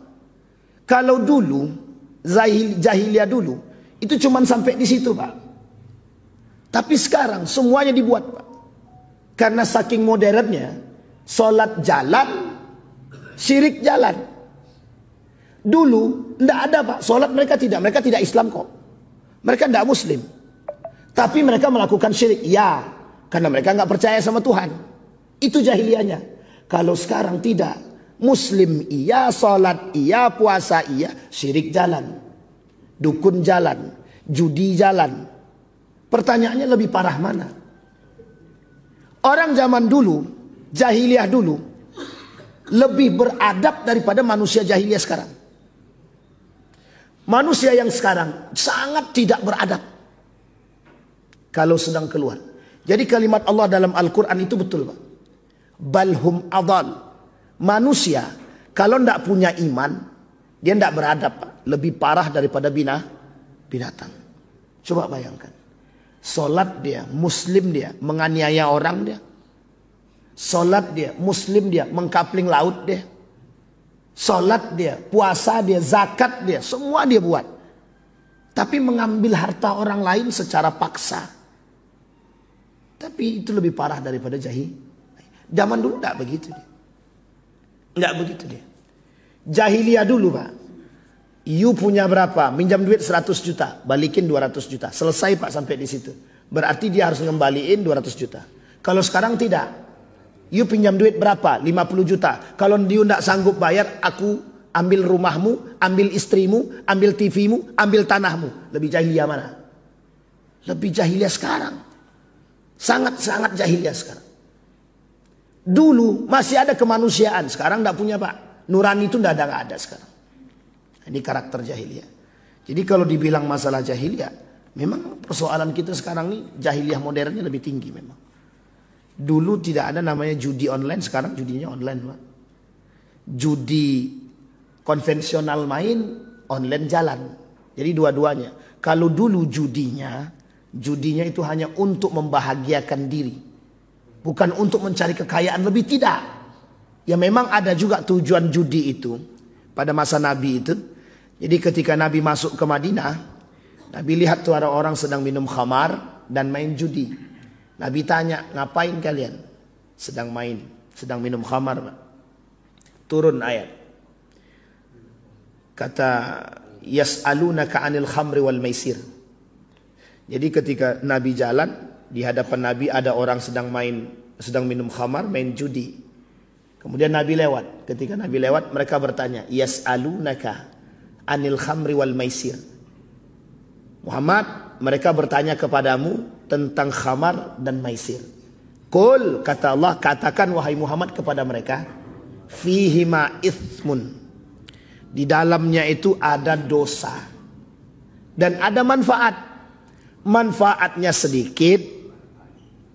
Kalau dulu, jahiliyah dulu, itu cuma sampai di situ Pak. Tapi sekarang semuanya dibuat Pak. Karena saking modernnya, sholat jalan, syirik jalan. Dulu tidak ada Pak, sholat mereka tidak Islam kok. Mereka tidak Muslim. Tapi mereka melakukan syirik, ya. Karena mereka nggak percaya sama Tuhan. Itu jahiliyahnya. Kalau sekarang tidak. Muslim iya, sholat iya, puasa iya, syirik jalan. Dukun jalan, judi jalan. Pertanyaannya lebih parah mana? Orang zaman dulu, jahiliyah dulu, lebih beradab daripada manusia jahiliyah sekarang. Manusia yang sekarang sangat tidak beradab. Kalau sedang keluar. Jadi kalimat Allah dalam Al-Quran itu betul Pak. Balhum adal. Manusia kalau tidak punya iman, dia tidak beradab Pak. Lebih parah daripada binatang. Coba bayangkan. Solat dia, Muslim dia, menganiaya orang dia. Solat dia, Muslim dia, mengkapling laut dia. Solat dia, puasa dia, zakat dia, semua dia buat. Tapi mengambil harta orang lain secara paksa. Tapi itu lebih parah daripada jahil. Zaman dulu tidak begitu dia. Tidak begitu dia. Jahiliyah dulu Pak. You punya berapa? Minjam duit 100 juta. Balikin 200 juta. Selesai Pak sampai di situ. Berarti dia harus ngembaliin 200 juta. Kalau sekarang tidak. You pinjam duit berapa? 50 juta. Kalau you tidak sanggup bayar, aku ambil rumahmu, ambil istrimu, ambil TV-mu, ambil tanahmu. Lebih jahiliyah mana? Lebih jahiliyah sekarang. Sangat-sangat jahiliyah sekarang. Dulu masih ada kemanusiaan, sekarang tidak punya Pak. Nurani itu tidak ada sekarang. Ini karakter jahiliyah. Jadi kalau dibilang masalah jahiliyah, memang persoalan kita sekarang ini jahiliyah modernnya lebih tinggi memang. Dulu tidak ada namanya judi online, sekarang judinya online Pak. Judi konvensional main, online jalan. Jadi dua-duanya. Kalau dulu judinya itu hanya untuk membahagiakan diri. Bukan untuk mencari kekayaan lebih, tidak. Ya memang ada juga tujuan judi itu pada masa Nabi itu. Jadi ketika Nabi masuk ke Madinah, Nabi lihat tuh ada orang sedang minum khamar dan main judi. Nabi tanya, ngapain kalian? Sedang minum khamar. Turun ayat. Kata, yas'alunaka 'anil khamri wal maisir. Jadi ketika Nabi jalan, di hadapan Nabi ada orang sedang minum khamar, main judi. Kemudian Nabi lewat. Ketika Nabi lewat, mereka bertanya, yas'alunaka 'anil khamri wal maisir. Muhammad, mereka bertanya kepadamu tentang khamar dan maisir. Qul, kata Allah, katakan wahai Muhammad kepada mereka, fihima ithmun. Di dalamnya itu ada dosa dan ada manfaat. Manfaatnya sedikit,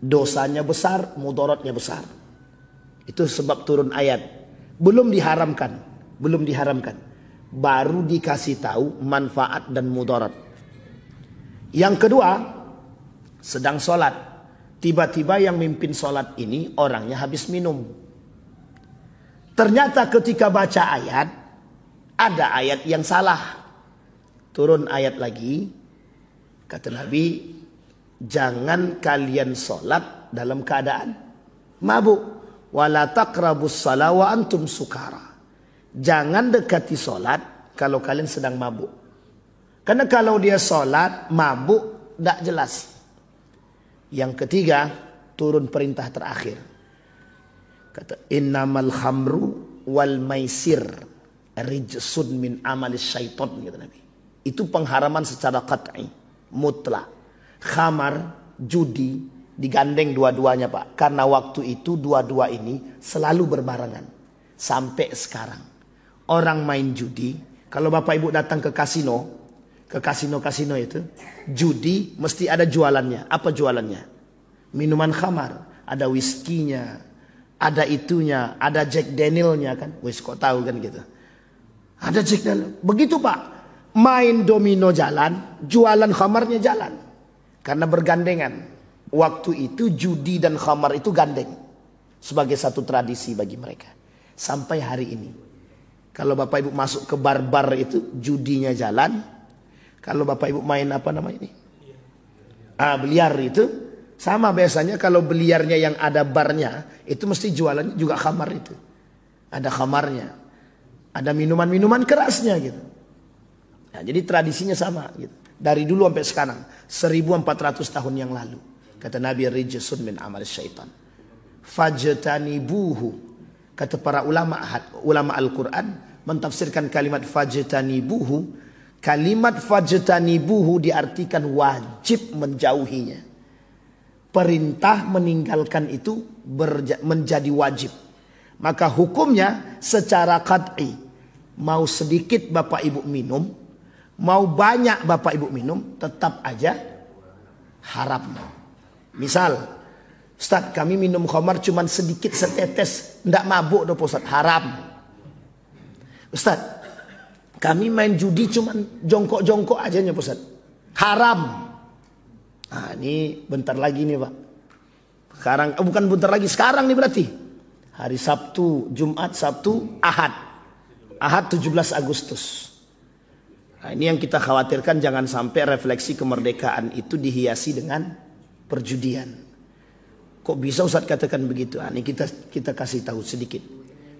dosanya besar, mudaratnya besar. Itu sebab turun ayat. Belum diharamkan. Baru dikasih tahu manfaat dan mudarat. Yang kedua, sedang sholat. Tiba-tiba yang mimpin sholat ini orangnya habis minum. Ternyata ketika baca ayat, ada ayat yang salah. Turun ayat lagi. Kata Nabi, jangan kalian sholat dalam keadaan mabuk. Wala taqrabus shalah wa antum sukara. Jangan dekati sholat kalau kalian sedang mabuk. Karena kalau dia sholat mabuk, tidak jelas. Yang ketiga, turun perintah terakhir. Kata, innamal khamru wal maisir rijsun min amalis syaitan, kata Nabi. Itu pengharaman secara qat'i, mutlak. Khamar, judi, digandeng dua-duanya Pak. Karena waktu itu dua-dua ini selalu berbarengan. Sampai sekarang. Orang main judi, kalau Bapak Ibu datang ke kasino itu, judi mesti ada jualannya. Apa jualannya? Minuman khamar. Ada whisky-nya, ada itunya, ada Jack Daniel-nya kan. Wis kok tahu kan gitu. Ada Jack Daniel. Begitu Pak. Main domino jalan, jualan khamarnya jalan. Karena bergandengan. Waktu itu judi dan khamar itu gandeng. Sebagai satu tradisi bagi mereka. Sampai hari ini. Kalau Bapak Ibu masuk ke bar-bar itu, judinya jalan. Kalau Bapak Ibu main apa namanya ini? Biliar itu. Sama biasanya kalau biliarnya yang ada barnya, itu mesti jualannya juga khamar itu. Ada khamarnya. Ada minuman-minuman kerasnya gitu. Nah, jadi tradisinya sama gitu. Dari dulu sampai sekarang 1400 tahun yang lalu. Kata Nabi, rijsun min amal syaitan. Fajtanibuhu. Kata para ulama Al-Quran mentafsirkan kalimat fajtanibuhu. Kalimat fajtanibuhu diartikan wajib menjauhinya. Perintah meninggalkan itu menjadi wajib. Maka hukumnya secara qat'i. Mau sedikit Bapak Ibu minum, mau banyak Bapak Ibu minum, tetap aja haram. Misal, Ustaz kami minum khamar cuma sedikit setetes, ndak mabuk dong Ustaz, haram. Ustaz, kami main judi cuma jongkok-jongkok aja nya Ustaz, haram. Nah ini bentar lagi nih Pak. Sekarang, bukan bentar lagi, sekarang nih berarti. Hari Sabtu, Jumat, Sabtu, Ahad. Ahad 17 Agustus. Nah, ini yang kita khawatirkan jangan sampai refleksi kemerdekaan itu dihiasi dengan perjudian. Kok bisa Ustaz katakan begitu? Nah, ini kita kasih tahu sedikit.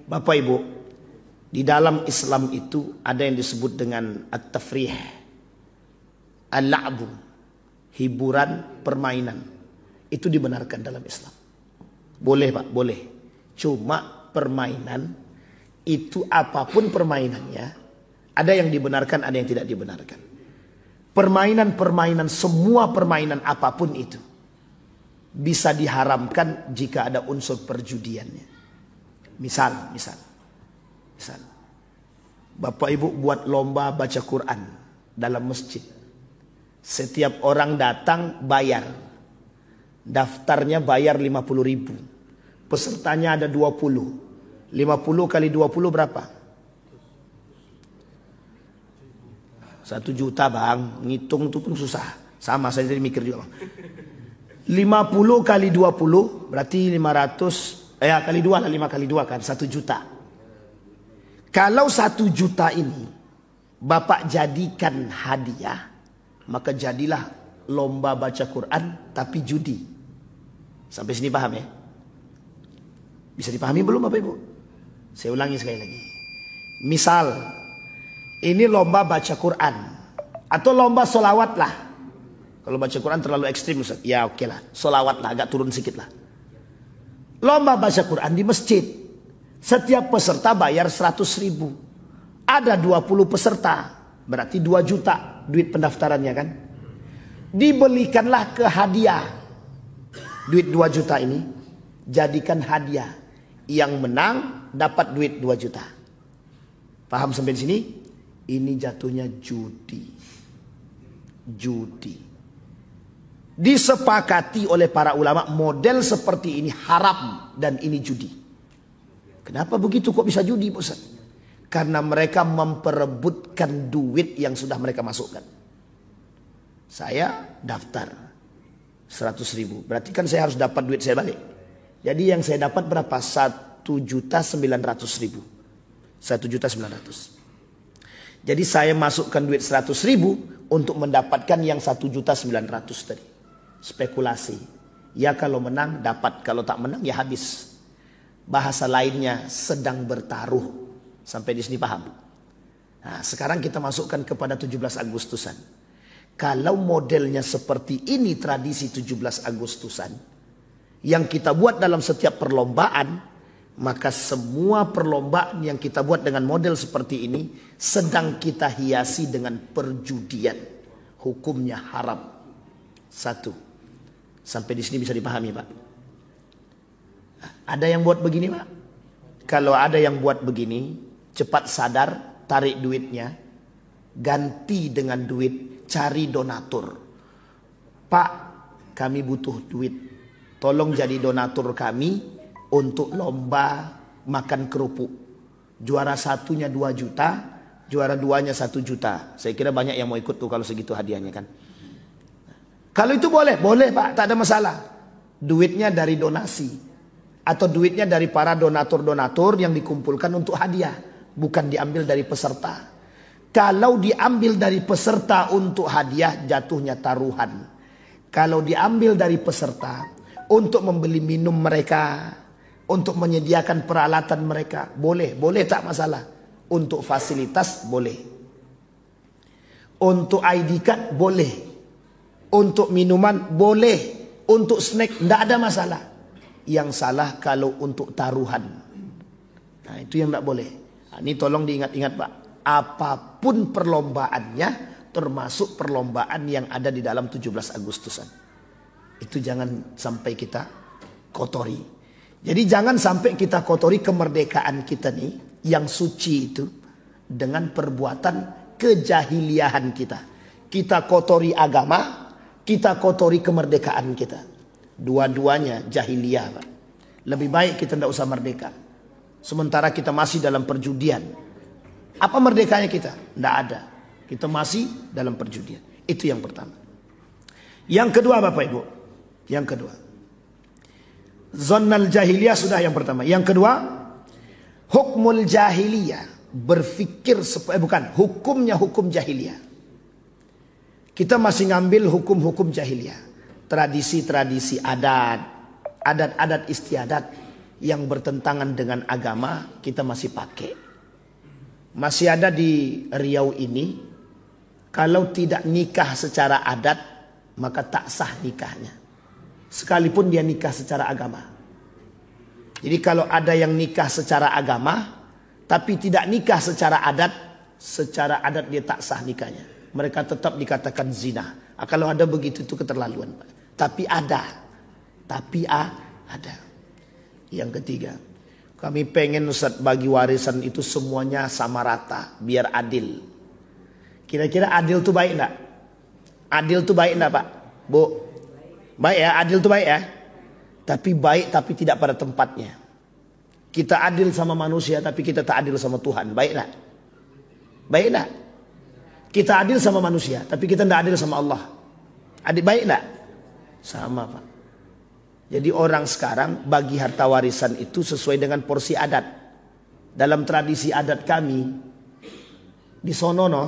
Bapak Ibu, di dalam Islam itu ada yang disebut dengan at-tafrih, al-la'bu, hiburan, permainan. Itu dibenarkan dalam Islam. Boleh Pak, boleh. Cuma permainan itu apapun permainannya, ada yang dibenarkan, ada yang tidak dibenarkan. Permainan-permainan, semua permainan apapun itu bisa diharamkan jika ada unsur perjudiannya. Misal Bapak Ibu buat lomba baca Quran dalam masjid. Setiap orang datang bayar. Daftarnya bayar 50.000. Pesertanya ada 20. 50 kali 20 berapa? 1 juta bang. Ngitung itu pun susah. Sama saya jadi mikir juga bang. 50 kali 20 berarti 500. Kali 2 lah, 5 kali 2 kan 1 juta. Kalau 1 juta ini Bapak jadikan hadiah, maka jadilah lomba baca Quran tapi judi. Sampai sini paham ya? Bisa dipahami belum Bapak Ibu? Saya ulangi sekali lagi. Misal, ini lomba baca Quran. Atau lomba solawat lah. Kalau baca Quran terlalu ekstrim Ustaz. Ya oke lah, solawat lah, agak turun sedikit lah. Lomba baca Quran di masjid. Setiap peserta bayar 100.000. Ada 20 peserta. Berarti 2 juta duit pendaftarannya kan. Dibelikanlah ke hadiah. Duit 2 juta ini jadikan hadiah. Yang menang dapat duit 2 juta. Paham sampai di sini? Ini jatuhnya judi. Judi. Disepakati oleh para ulama model seperti ini haram dan ini judi. Kenapa begitu kok bisa judi Ustaz? Karena mereka memperebutkan duit yang sudah mereka masukkan. Saya daftar. 100.000. Berarti kan saya harus dapat duit saya balik. Jadi yang saya dapat berapa? 1.900.000. 1.900.000. Jadi saya masukkan duit 100.000 untuk mendapatkan yang 1.900.000 tadi. Spekulasi. Ya kalau menang dapat, kalau tak menang ya habis. Bahasa lainnya sedang bertaruh. Sampai di sini paham? Nah, sekarang kita masukkan kepada 17 Agustusan. Kalau modelnya seperti ini tradisi 17 Agustusan yang kita buat dalam setiap perlombaan, maka semua perlombaan yang kita buat dengan model seperti ini sedang kita hiasi dengan perjudian. Hukumnya haram. 1. Sampai di sini bisa dipahami, Pak? Ada yang buat begini, Pak? Kalau ada yang buat begini, cepat sadar, tarik duitnya, ganti dengan duit, cari donatur. Pak, kami butuh duit. Tolong jadi donatur kami untuk lomba makan kerupuk. Juara satunya 2 juta, juara 2-nya 1 juta. Saya kira banyak yang mau ikut tuh kalau segitu hadiahnya kan. Kalau itu boleh, boleh Pak, tak ada masalah. Duitnya dari donasi. Atau duitnya dari para donatur-donatur yang dikumpulkan untuk hadiah. Bukan diambil dari peserta. Kalau diambil dari peserta untuk hadiah, jatuhnya taruhan. Kalau diambil dari peserta untuk membeli minum mereka, untuk menyediakan peralatan mereka, boleh, boleh tak masalah. Untuk fasilitas boleh. Untuk ID card boleh. Untuk minuman boleh. Untuk snack tidak ada masalah. Yang salah kalau untuk taruhan. Nah itu yang tidak boleh. Nah, ini tolong diingat-ingat Pak. Apapun perlombaannya, termasuk perlombaan yang ada di dalam 17 Agustusan. Itu jangan sampai kita kotori. Jadi jangan sampai kita kotori kemerdekaan kita nih, yang suci itu, dengan perbuatan kejahiliahan kita. Kita kotori agama, kita kotori kemerdekaan kita. Dua-duanya jahiliyah Pak. Lebih baik kita tidak usah merdeka. Sementara kita masih dalam perjudian. Apa merdekanya kita? Tidak ada. Kita masih dalam perjudian. Itu yang pertama. Yang kedua Bapak Ibu. Yang kedua. Zonnal jahiliyah sudah yang pertama. Yang kedua. Hukmul jahiliyah. Berfikir. Hukumnya hukum jahiliyah. Kita masih ngambil hukum-hukum jahiliyah. Tradisi-tradisi adat. Adat-adat istiadat. Yang bertentangan dengan agama. Kita masih pakai. Masih ada di Riau ini, kalau tidak nikah secara adat, maka tak sah nikahnya. Sekalipun dia nikah secara agama. Jadi kalau ada yang nikah secara agama, tapi tidak nikah secara adat dia tak sah nikahnya. Mereka tetap dikatakan zina. Kalau ada begitu itu keterlaluan. Tapi ada. Ada. Yang ketiga. Kami pengen Ustaz bagi warisan itu semuanya sama rata. Biar adil. Kira-kira adil itu baik enggak? Adil itu baik enggak Pak? Bu? Baik ya, adil itu baik ya. Tapi baik tapi tidak pada tempatnya. Kita adil sama manusia tapi kita tak adil sama Tuhan. Baik enggak? Baik enggak? Kita adil sama manusia tapi kita tidak adil sama Allah. Adil baik enggak? Sama Pak. Jadi orang sekarang bagi harta warisan itu sesuai dengan porsi adat. Dalam tradisi adat kami di sonono,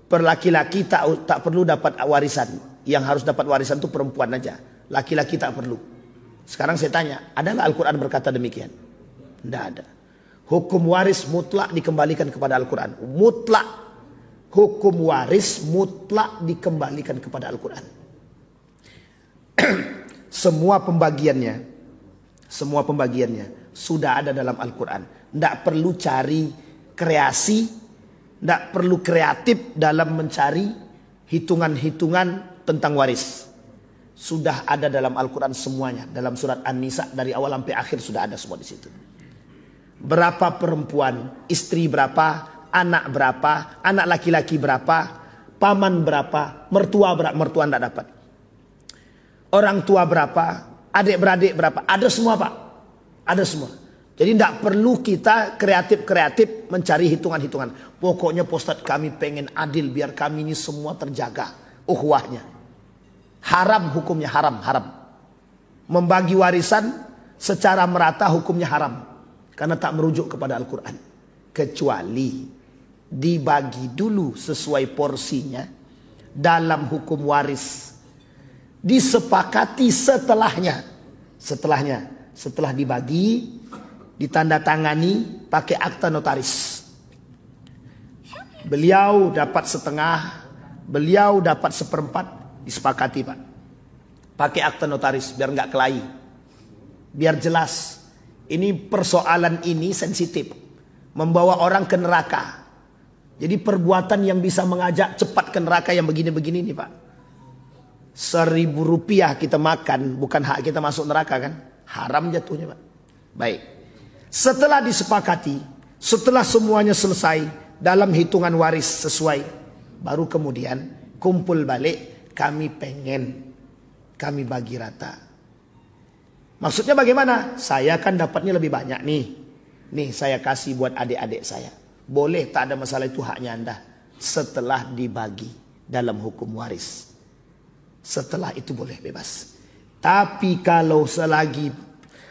per laki-laki tak perlu dapat warisan. Yang harus dapat warisan itu perempuan aja. Laki-laki tak perlu. Sekarang saya tanya, ada nggak Al-Quran berkata demikian? Tidak ada. Hukum waris mutlak dikembalikan kepada Al-Quran. Mutlak. Hukum waris mutlak dikembalikan kepada Al-Quran. Semua pembagiannya sudah ada dalam Al-Quran. Tidak perlu cari kreasi, tidak perlu kreatif dalam mencari hitungan-hitungan tentang waris. Sudah ada dalam Al-Quran semuanya. Dalam surat An-Nisa dari awal sampai akhir sudah ada semua di situ. Berapa perempuan, istri berapa, anak berapa, anak laki-laki berapa, paman berapa, mertua berapa, mertua tidak dapat. Orang tua berapa, adik-beradik berapa, ada semua Pak. Ada semua. Jadi tidak perlu kita kreatif-kreatif mencari hitungan-hitungan. Pokoknya Pak Ustadz kami pengen adil biar kami ini semua terjaga ukhuwahnya. Haram hukumnya haram. Membagi warisan secara merata hukumnya haram. Karena tak merujuk kepada Al-Quran. Kecuali dibagi dulu sesuai porsinya dalam hukum waris. Disepakati setelahnya. Setelah dibagi, ditandatangani pakai akta notaris. Beliau dapat setengah, beliau dapat seperempat, disepakati Pak. Pakai akta notaris biar nggak kelahi, biar jelas. Ini persoalan ini sensitif, membawa orang ke neraka. Jadi perbuatan yang bisa mengajak cepat ke neraka yang begini-begini nih Pak. 1.000 rupiah kita makan, bukan hak kita masuk neraka kan? Haram jatuhnya Pak. Baik. Setelah disepakati, setelah semuanya selesai dalam hitungan waris sesuai, baru kemudian kumpul balik, kami kami bagi rata. Maksudnya bagaimana? Saya kan dapatnya lebih banyak nih. Nih saya kasih buat adik-adik saya. Boleh, tak ada masalah, itu haknya Anda. Setelah dibagi dalam hukum waris. Setelah itu boleh bebas. Tapi kalau selagi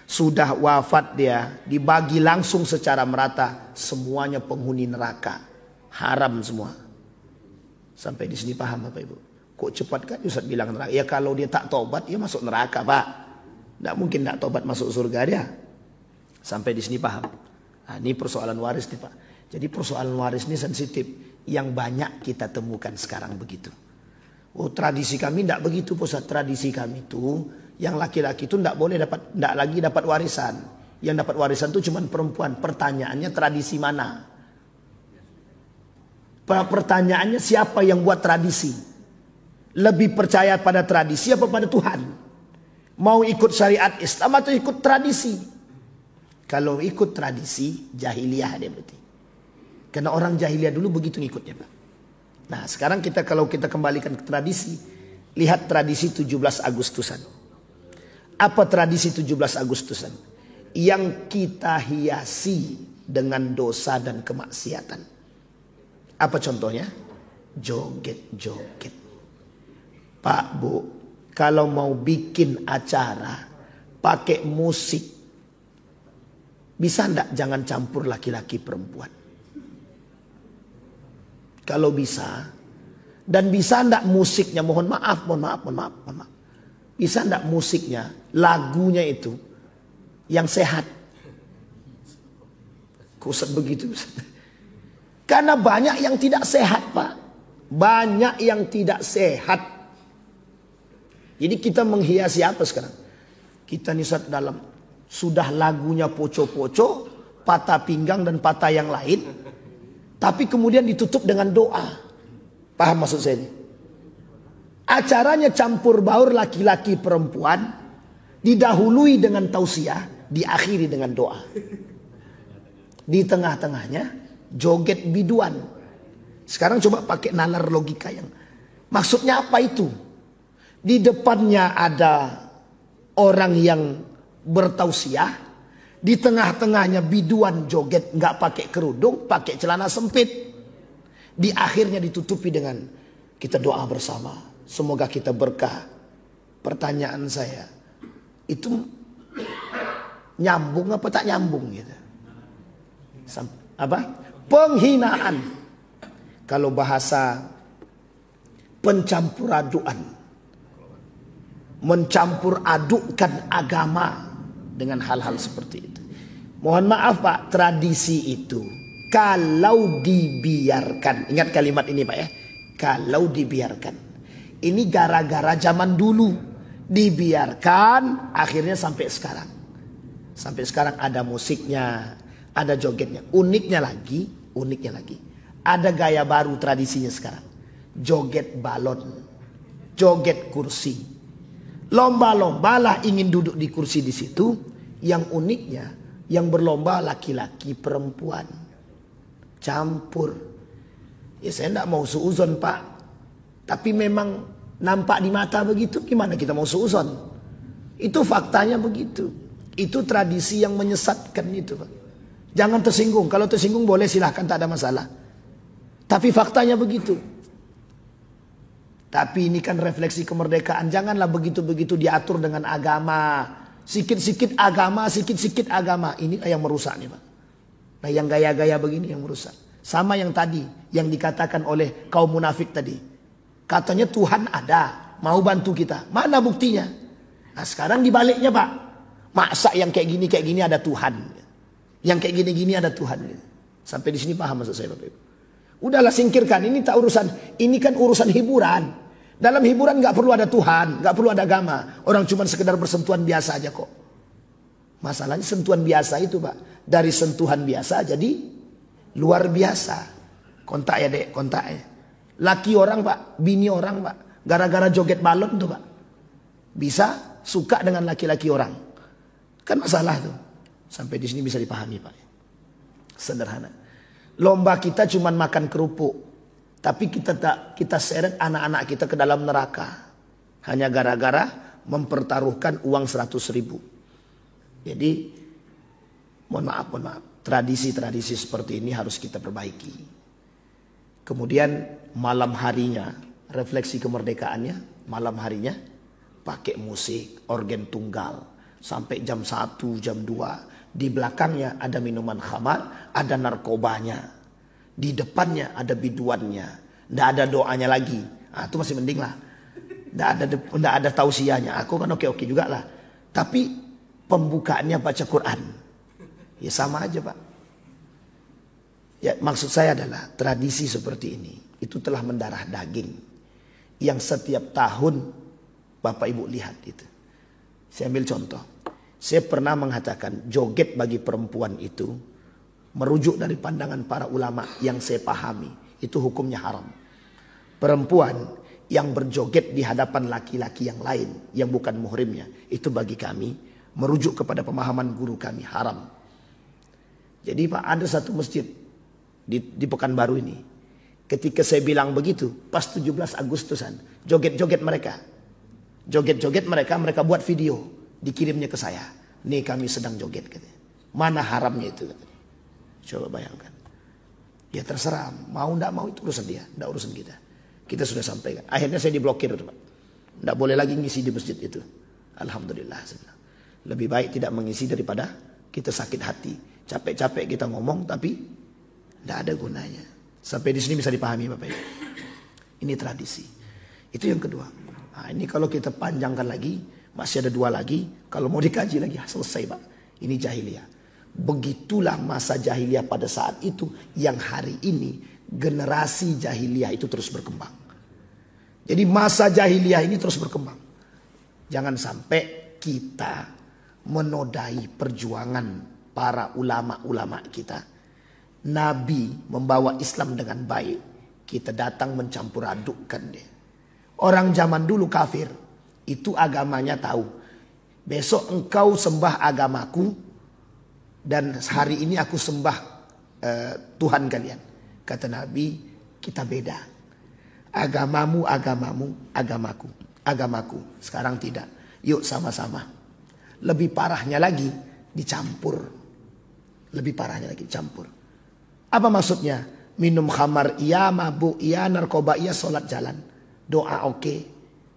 sudah wafat dia, dibagi langsung secara merata, semuanya penghuni neraka. Haram semua. Sampai di sini paham Bapak Ibu? Kok cepat kan Ustaz bilang neraka? Ya kalau dia tak tobat, dia masuk neraka Pak. Tidak mungkin tak tobat masuk surga dia. Sampai di sini paham? Nah, ini persoalan waris nih Pak. Jadi persoalan waris ini sensitif. Yang banyak kita temukan sekarang begitu. Oh tradisi kami tidak begitu Ustaz. Tradisi kami itu yang laki-laki itu tidak lagi dapat warisan. Yang dapat warisan itu cuma perempuan. Pertanyaannya tradisi mana? Pertanyaannya siapa yang buat tradisi? Lebih percaya pada tradisi apa pada Tuhan? Mau ikut syariat Islam atau ikut tradisi? Kalau ikut tradisi, jahiliyah dia berarti. Karena orang jahiliyah dulu begitu ngikutnya Pak. Nah sekarang kalau kita kembalikan ke tradisi, lihat tradisi 17 Agustusan. Apa tradisi 17 Agustusan? Yang kita hiasi dengan dosa dan kemaksiatan. Apa contohnya? Joget-joget. Pak Bu, kalau mau bikin acara pakai musik, bisa enggak jangan campur laki-laki perempuan? Kalau bisa, dan bisa enggak musiknya, mohon maaf. Bisa enggak musiknya, lagunya itu yang sehat? Kusat begitu. Karena banyak yang tidak sehat Pak. Banyak yang tidak sehat. Jadi kita menghiasi apa sekarang? Kita nih dalam sudah lagunya poco-poco, patah pinggang dan patah yang lain. Tapi kemudian ditutup dengan doa. Paham maksud saya ini? Acaranya campur baur laki-laki perempuan. Didahului dengan tausiah. Diakhiri dengan doa. Di tengah-tengahnya joget biduan. Sekarang coba pakai nalar logika yang. Maksudnya apa itu? Di depannya ada orang yang bertausiah, di tengah-tengahnya biduan joget, nggak pakai kerudung, pakai celana sempit. Di akhirnya ditutupi dengan kita doa bersama, semoga kita berkah. Pertanyaan saya, itu nyambung apa tak nyambung gitu? Apa? Penghinaan. Kalau bahasa pencampuraduan. Mencampur adukkan agama dengan hal-hal seperti itu. Mohon maaf Pak, tradisi itu kalau dibiarkan, ingat kalimat ini Pak ya, kalau dibiarkan. Ini gara-gara zaman dulu dibiarkan, akhirnya sampai sekarang. Sampai sekarang ada musiknya, ada jogetnya. Uniknya lagi, ada gaya baru tradisinya sekarang. Joget balon, joget kursi. Lomba-lombalah ingin duduk di kursi di situ. Yang uniknya, yang berlomba laki-laki perempuan. Campur. Ya saya tidak mau suuzon Pak. Tapi memang nampak di mata begitu. Gimana kita mau suuzon? Itu faktanya begitu. Itu tradisi yang menyesatkan itu Pak. Jangan tersinggung. Kalau tersinggung boleh silahkan, tak ada masalah. Tapi faktanya begitu. Tapi ini kan refleksi kemerdekaan. Janganlah begitu-begitu diatur dengan agama. Sikit-sikit agama, sikit-sikit agama. Ini yang merusak nih Pak. Nah yang gaya-gaya begini yang merusak. Sama yang tadi, yang dikatakan oleh kaum munafik tadi. Katanya Tuhan ada, mau bantu kita. Mana buktinya? Nah sekarang dibaliknya Pak. Masa yang kayak gini ada Tuhan. Yang kayak gini-gini ada Tuhan. Sampai di sini paham maksud saya Bapak Ibu. Udahlah singkirkan, ini tak urusan. Ini kan urusan hiburan. Dalam hiburan nggak perlu ada Tuhan, nggak perlu ada agama. Orang cuma sekedar bersentuhan biasa aja kok. Masalahnya sentuhan biasa itu Pak. Dari sentuhan biasa jadi luar biasa. Kontak ya dek, kontak ya. Laki orang Pak, bini orang Pak. Gara-gara joget balon tuh Pak. Bisa suka dengan laki-laki orang. Kan masalah tuh. Sampai di sini bisa dipahami Pak. Sederhana. Lomba kita cuma makan kerupuk. Tapi kita seret anak-anak kita ke dalam neraka. Hanya gara-gara mempertaruhkan uang 100.000. Jadi mohon maaf. Tradisi-tradisi seperti ini harus kita perbaiki. Kemudian malam harinya, refleksi kemerdekaannya, malam harinya pakai musik, organ tunggal. Sampai jam 1, jam 2. Di belakangnya ada minuman khamar, ada narkobanya. Di depannya ada biduannya. Nggak ada doanya lagi. Nah, itu masih mending lah. Nggak ada tausiahnya. Aku kan oke-oke juga lah. Tapi pembukaannya baca Quran. Ya sama aja Pak. Ya maksud saya adalah tradisi seperti ini. Itu telah mendarah daging. Yang setiap tahun Bapak Ibu lihat itu. Saya ambil contoh. Saya pernah mengatakan joget bagi perempuan itu merujuk dari pandangan para ulama yang saya pahami. Itu hukumnya haram. Perempuan yang berjoget di hadapan laki-laki yang lain. Yang bukan muhrimnya. Itu bagi kami merujuk kepada pemahaman guru kami haram. Jadi Pak ada satu masjid di Pekanbaru ini. Ketika saya bilang begitu pas 17 Agustusan. Joget-joget mereka. Joget-joget mereka buat video. Dikirimnya ke saya. Nih kami sedang joget katanya. Mana haramnya itu katanya. Coba bayangkan. Ya terserah. Mau enggak mau itu urusan dia. Enggak urusan kita. Kita sudah sampaikan. Akhirnya saya diblokir. Enggak boleh lagi ngisi di masjid itu. Alhamdulillah. Lebih baik tidak mengisi daripada kita sakit hati. Capek-capek kita ngomong tapi enggak ada gunanya. Sampai di sini bisa dipahami Bapak Ibu. Ini tradisi. Itu yang kedua. Nah, ini kalau kita panjangkan lagi. Masih ada 2 lagi. Kalau mau dikaji lagi selesai Pak. Ini jahiliyah. Begitulah masa jahiliyah pada saat itu yang hari ini generasi jahiliyah itu terus berkembang. Jadi masa jahiliyah ini terus berkembang. Jangan sampai kita menodai perjuangan para ulama-ulama kita. Nabi membawa Islam dengan baik. Kita datang mencampur adukkan dia. Orang zaman dulu kafir. Itu agamanya tahu. Besok engkau sembah agamaku. Dan hari ini aku sembah Tuhan kalian. Kata Nabi, kita beda. Agamamu, agamaku. Sekarang tidak. Yuk sama-sama. Lebih parahnya lagi, dicampur. Lebih parahnya lagi, dicampur. Apa maksudnya? Minum khamar iya, mabuk iya, narkoba iya, sholat jalan. Doa oke,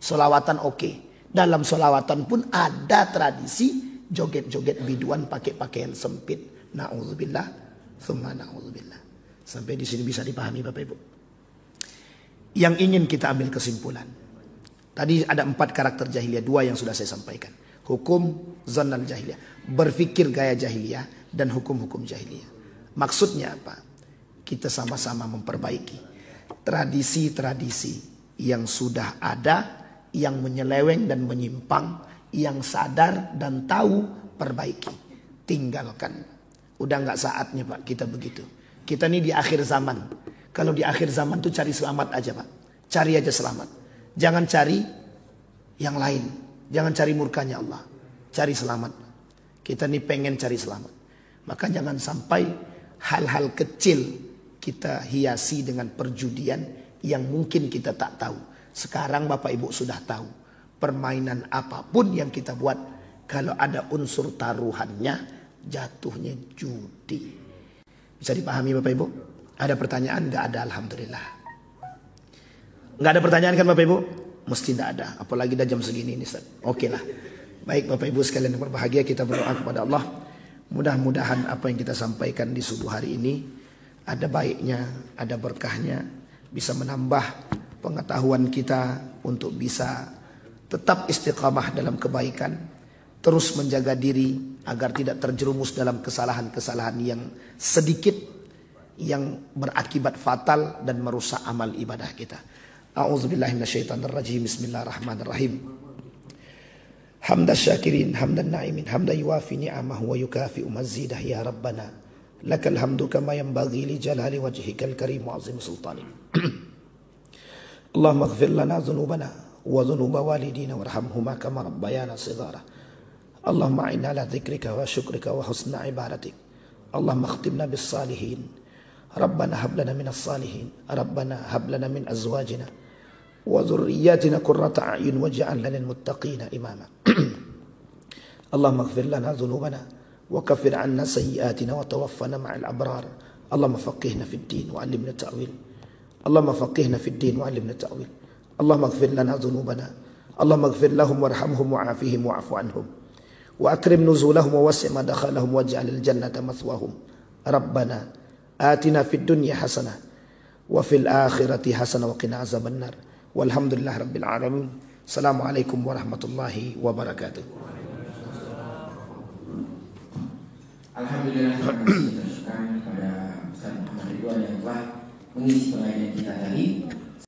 sholawatan oke. Dalam sholawatan pun ada tradisi joget-joget biduan pakai pakaian sempit. Na'udzubillah, thumma na'udzubillah. Sampai di sini bisa dipahami Bapak Ibu. Yang ingin kita ambil kesimpulan. Tadi ada 4 karakter jahiliyah, 2 yang sudah saya sampaikan. Hukum zannal jahiliyah, berpikir gaya jahiliyah, dan hukum-hukum jahiliyah. Maksudnya apa? Kita sama-sama memperbaiki tradisi-tradisi yang sudah ada, yang menyeleweng dan menyimpang. Yang sadar dan tahu, perbaiki, tinggalkan. Udah nggak saatnya Pak kita begitu. Kita ini di akhir zaman. Kalau di akhir zaman tuh cari selamat aja Pak. Cari aja selamat. Jangan cari yang lain. Jangan cari murkanya Allah. Cari selamat. Kita ini pengen cari selamat. Maka jangan sampai hal-hal kecil kita hiasi dengan perjudian yang mungkin kita tak tahu. Sekarang Bapak Ibu sudah tahu. Permainan apapun yang kita buat, kalau ada unsur taruhannya, jatuhnya judi. Bisa dipahami Bapak Ibu? Ada pertanyaan? Enggak ada, alhamdulillah. Nggak ada pertanyaan kan Bapak Ibu? Mesti tidak ada. Apalagi dah jam segini ini Ustaz. Oke lah. Baik Bapak Ibu sekalian yang berbahagia, kita berdoa kepada Allah. Mudah-mudahan apa yang kita sampaikan di subuh hari ini ada baiknya, ada berkahnya, bisa menambah pengetahuan kita untuk bisa tetap istiqamah dalam kebaikan, terus menjaga diri agar tidak terjerumus dalam kesalahan-kesalahan yang sedikit yang berakibat fatal dan merusak amal ibadah kita. A'udzubillahi minasyaitonirrajim. Bismillahirrahmanirrahim. Hamdan syakirin, hamdan na'imin, hamdan yuwafi ni'amahu wa yukafi'u mazidah ya Rabbana. Lakal hamdu kama yanbaghi li jalali wajhikal karim wa azim sultanik. Allahumma ighfir lana dhunubana wa dhunuba walidina warhamhuma kama rabbayana shighara. Allahumma a'inna ala dzikrika wa syukrika wa husna ibadatik. Allahumma akhtimna bis salihin. Rabbana hab lana minas salihin. Rabbana hab lana min azwajina wa dhurriyyatina qurrata a'yun waj'alna lil muttaqina imama. Allahumma ighfir lana dhunubana wa kaffir 'anna sayyi'atina wa tawaffana ma'al abrar. Allahumma faqihna fid din wa 'allimna ta'wil. Allahumma faqihna fid din wa 'allimna ta'wil. Allahumma ighfir lana dhunubana. Allahumma ighfir lahum warhamhum wa'afihim wa'fu 'anhum. Wa akrim nuzulahum wa wasi' madkhalahum waj'alil jannata mathwahum. Rabbana atina fid dunya hasanah wa fil akhirati hasanah wa qina azabannar. Walhamdulillah rabbil alamin. Assalamualaikum warahmatullahi wabarakatuh. Alhamdulillah, terima kasih kepada Ustaz Muhammad Ridwan yang telah mengisi pengajian kita tadi.